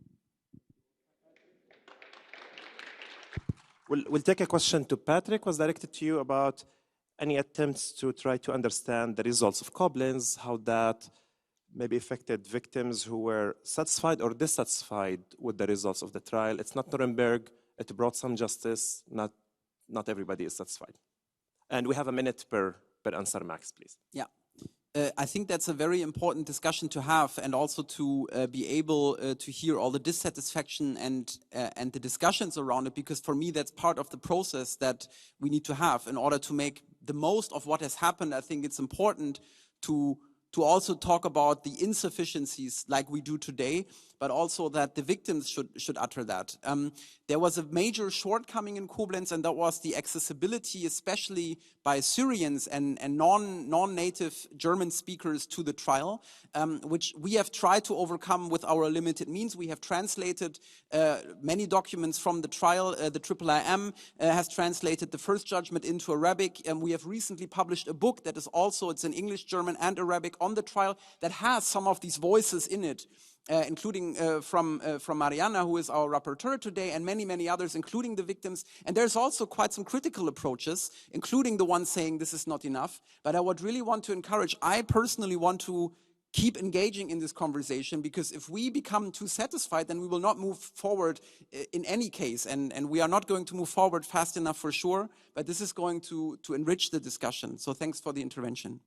[SPEAKER 2] We'll take a question to Patrick, was directed to you about any attempts to try to understand the results of Koblenz, how that maybe affected victims who were satisfied or dissatisfied with the results of the trial. It's not Nuremberg. It brought some justice. Not everybody is satisfied. And we have a minute per answer, Max, please.
[SPEAKER 5] Yeah. I think that's a very important discussion to have, and also to be able to hear all the dissatisfaction and the discussions around it, because for me that's part of the process that we need to have in order to make the most of what has happened. I think it's important to also talk about the insufficiencies like we do today, but also that the victims should utter that. There was a major shortcoming in Koblenz, and that was the accessibility, especially by Syrians and non-native German speakers to the trial, which we have tried to overcome with our limited means. We have translated many documents from the trial. The IIIM has translated the first judgment into Arabic, and we have recently published a book that is also, it's in English, German, and Arabic on the trial that has some of these voices in it. Including from Mariana, who is our rapporteur today, and many others, including the victims. And there's also quite some critical approaches, including the one saying this is not enough. But I would really want to encourage, I personally want to keep engaging in this conversation, because if we become too satisfied, then we will not move forward in any case. And we are not going to move forward fast enough for sure, but this is going to enrich the discussion. So thanks for the intervention.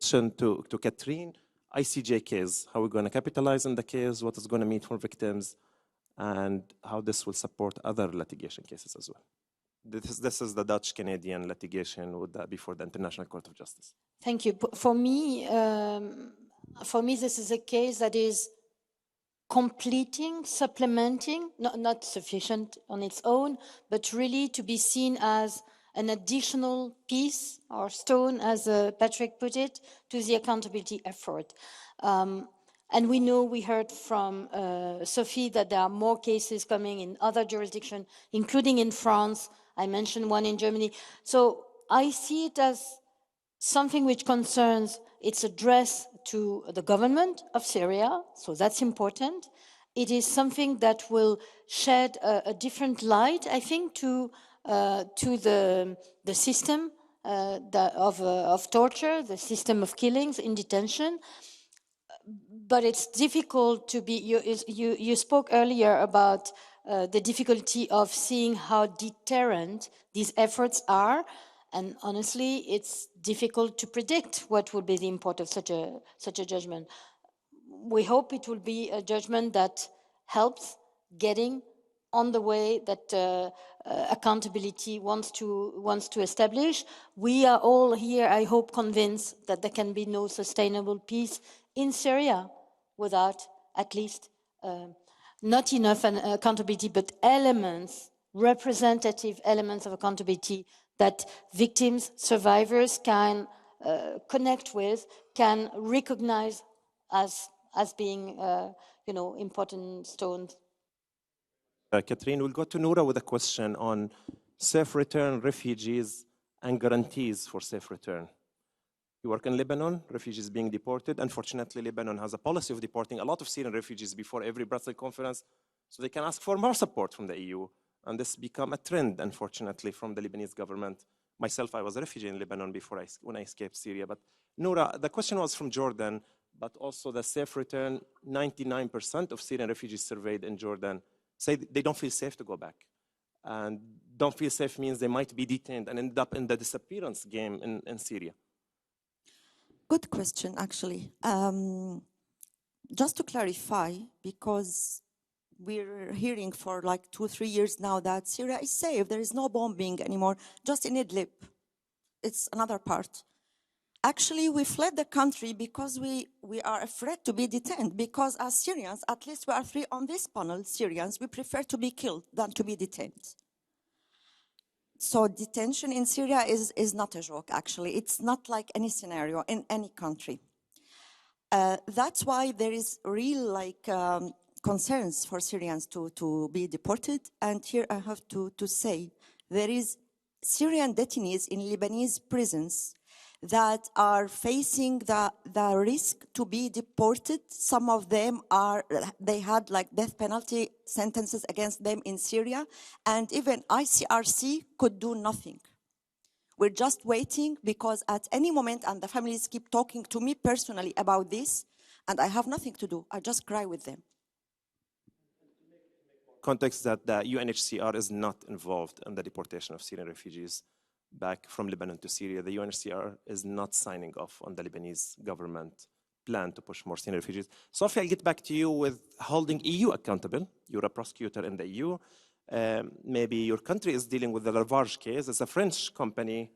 [SPEAKER 2] To Catherine. ICJ case, how we're going to capitalize on the case, what is going to mean for victims, and how this will support other litigation cases as well. This is the Dutch-Canadian litigation before the International Court of Justice.
[SPEAKER 3] Thank you. For me, this is a case that is completing, supplementing, not sufficient on its own, but really to be seen as an additional piece or stone, as Patrick put it, to the accountability effort. And we heard from Sophie that there are more cases coming in other jurisdictions, including in France. I mentioned one in Germany. So I see it as something which concerns its address to the government of Syria, so that's important. It is something that will shed a different light, I think, to the system of torture, the system of killings in detention. But it's difficult to be, you spoke earlier about the difficulty of seeing how deterrent these efforts are. And honestly, it's difficult to predict what will be the import of such a judgment. We hope it will be a judgment that helps getting on the way that accountability wants to establish. We are all here, I hope, convinced that there can be no sustainable peace in Syria without at least not enough accountability, but elements, representative elements of accountability that victims, survivors can connect with, can recognize as being, important stones.
[SPEAKER 2] Catherine, we'll go to Noura with a question on safe return refugees and guarantees for safe return. You work in Lebanon, refugees being deported. Unfortunately, Lebanon has a policy of deporting a lot of Syrian refugees before every Brussels conference, so they can ask for more support from the EU. And this become a trend, unfortunately, from the Lebanese government. Myself, I was a refugee in Lebanon when I escaped Syria. But Noura, the question was from Jordan, but also the safe return. 99% of Syrian refugees surveyed in Jordan say they don't feel safe to go back. And don't feel safe means they might be detained and end up in the disappearance game in Syria.
[SPEAKER 6] Good question, actually. Just to clarify, because we're hearing for like 2-3 years now that Syria is safe, there is no bombing anymore, just in Idlib. It's another part. Actually, we fled the country because we are afraid to be detained, because as Syrians, at least we are 3 on this panel, Syrians, we prefer to be killed than to be detained. So detention in Syria is not a joke, actually. It's not like any scenario in any country. That's why there is real concerns for Syrians to be deported. And here I have to say, there is Syrian detainees in Lebanese prisons that are facing the risk to be deported. Some of them they had like death penalty sentences against them in Syria, and even ICRC could do nothing. We're just waiting, because at any moment, and the families keep talking to me personally about this, and I have nothing to do. I just cry with them.
[SPEAKER 2] Context that the UNHCR is not involved in the deportation of Syrian refugees. back from Lebanon to Syria. The UNHCR is not signing off on the Lebanese government plan to push more Syrian refugees. Sophie, I'll get back to you with holding EU accountable. You're a prosecutor in the EU. Maybe your country is dealing with the Lavarge case. It's a French company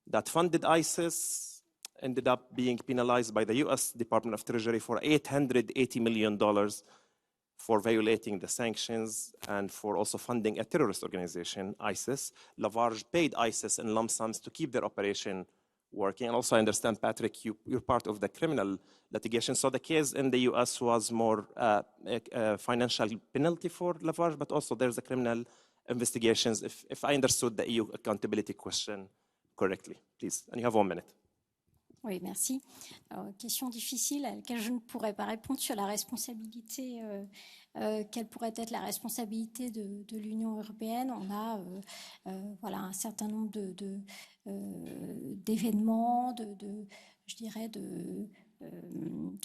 [SPEAKER 2] that funded ISIS, ended up being penalized by the US Department of Treasury for $880 million for violating the sanctions and for also funding a terrorist organization, ISIS. Lavarge paid ISIS in lump sums to keep their operation working. And also, I understand, Patrick, you're part of the criminal litigation. So the case in the US was more a financial penalty for Lavarge, but also there's a criminal investigations, if I understood the EU accountability question correctly. Please, and you have 1 minute.
[SPEAKER 4] Oui, merci. Alors, question difficile à laquelle je ne pourrais pas répondre sur la responsabilité. Quelle pourrait être la responsabilité de l'Union européenne? On a voilà, un certain nombre d'événements, je dirais de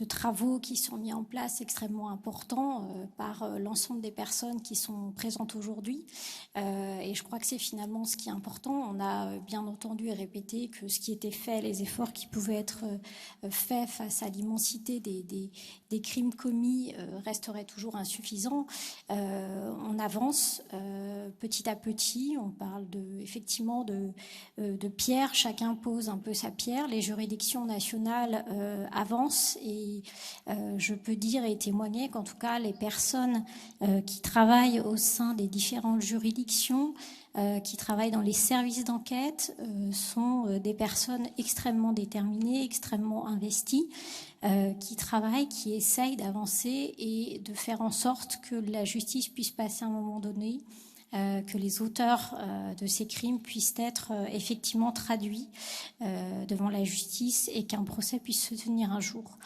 [SPEAKER 4] travaux qui sont mis en place extrêmement importants par l'ensemble des personnes qui sont présentes aujourd'hui. Et je crois que c'est finalement ce qui est important. On a bien entendu et répété que ce qui était fait, les efforts qui pouvaient être faits face à l'immensité des crimes commis resteraient toujours insuffisants. On avance petit à petit. On parle effectivement de pierres. Chacun pose un peu sa pierre. Les juridictions nationales avance et je peux dire et témoigner qu'en tout cas les personnes qui travaillent au sein des différentes juridictions, qui travaillent dans les services d'enquête sont des personnes extrêmement déterminées, extrêmement investies, qui travaillent, qui essayent d'avancer et de faire en sorte que la justice puisse passer à un moment donné, que les auteurs de ces crimes puissent être effectivement traduits devant la justice et qu'un procès puisse se tenir un jour.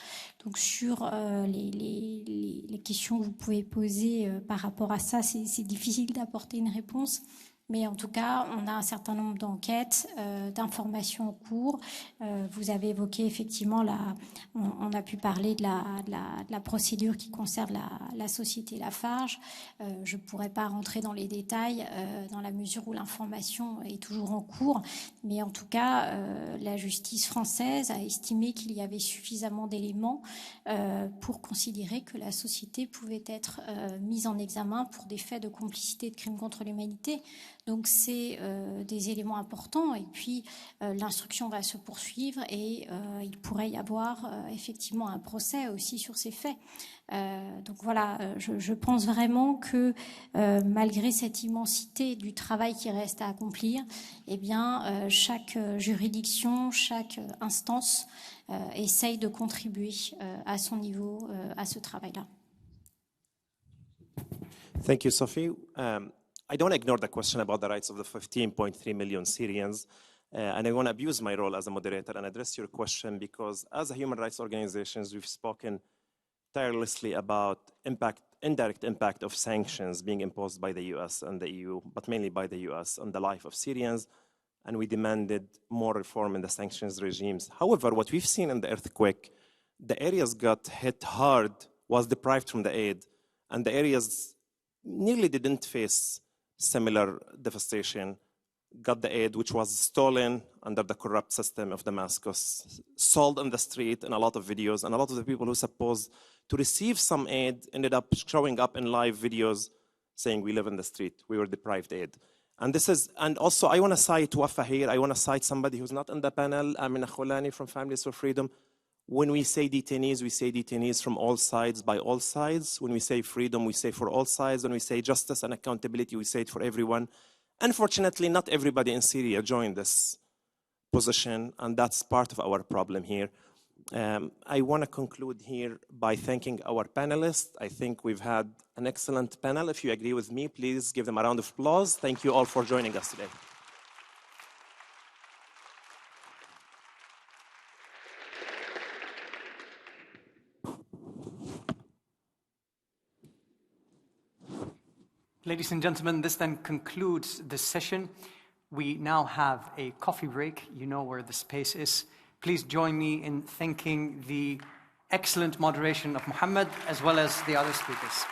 [SPEAKER 4] Donc sur les questions que vous pouvez poser par rapport à ça, c'est difficile d'apporter une réponse. Mais en tout cas, on a un certain nombre d'enquêtes, d'informations en cours. Vous avez évoqué effectivement, on a pu parler de la procédure qui concerne la société Lafarge. Je ne pourrais pas rentrer dans les détails dans la mesure où l'information est toujours en cours. Mais en tout cas, la justice française a estimé qu'il y avait suffisamment d'éléments pour considérer que la société pouvait être mise en examen pour des faits de complicité de crimes contre l'humanité. Donc c'est des éléments importants et puis l'instruction va se poursuivre et il pourrait y avoir effectivement un procès aussi sur ces faits. Donc voilà, je pense vraiment que malgré cette immensité du travail qui reste à accomplir, eh bien chaque juridiction, chaque instance essaye de contribuer à son niveau à ce travail-là.
[SPEAKER 2] Thank you, Sophie. I don't ignore the question about the rights of the 15.3 million Syrians, and I want to abuse my role as a moderator and address your question because as a human rights organizations, we've spoken tirelessly about indirect impact of sanctions being imposed by the US and the EU, but mainly by the US on the life of Syrians, and we demanded more reform in the sanctions regimes. However, what we've seen in the earthquake, the areas got hit hard, was deprived from the aid, and the areas nearly didn't face similar devastation, got the aid which was stolen under the corrupt system of Damascus, sold on the street in a lot of videos, and a lot of the people who supposed to receive some aid ended up showing up in live videos saying we live in the street, we were deprived aid. And also I want to cite Wafa here, I want to cite somebody who's not in the panel, Amina Kholani from Families for Freedom. When we say detainees from all sides, by all sides. When we say freedom, we say for all sides. When we say justice and accountability, we say it for everyone. Unfortunately, not everybody in Syria joined this position, and that's part of our problem here. I want to conclude here by thanking our panelists. I think we've had an excellent panel. If you agree with me, please give them a round of applause. Thank you all for joining us today.
[SPEAKER 1] Ladies and gentlemen, this then concludes this session. We now have a coffee break. You know where the space is. Please join me in thanking the excellent moderation of Mohammed as well as the other speakers.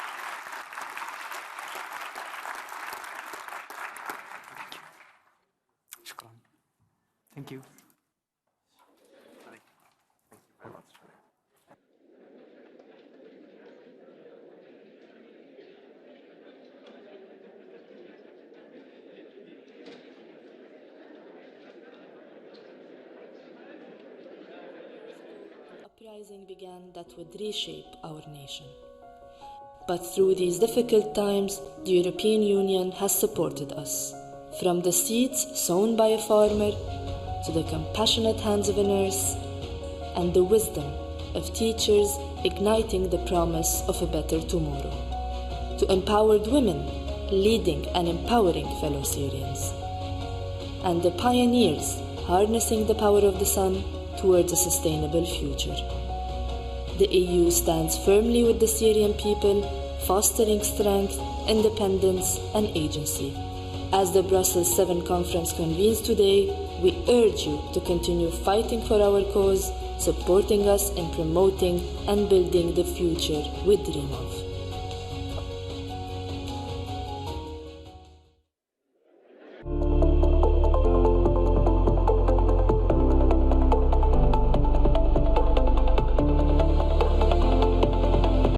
[SPEAKER 1] Thank you. Shukran. Thank you.
[SPEAKER 13] Uprising began that would reshape our nation. But through these difficult times, the European Union has supported us. From the seeds sown by a farmer to the compassionate hands of a nurse and the wisdom of teachers igniting the promise of a better tomorrow. To empowered women leading and empowering fellow Syrians. And the pioneers harnessing the power of the sun towards a sustainable future. The EU stands firmly with the Syrian people, fostering strength, independence, and agency. As the Brussels 7 conference convenes today, we urge you to continue fighting for our cause, supporting us in promoting and building the future we dream of.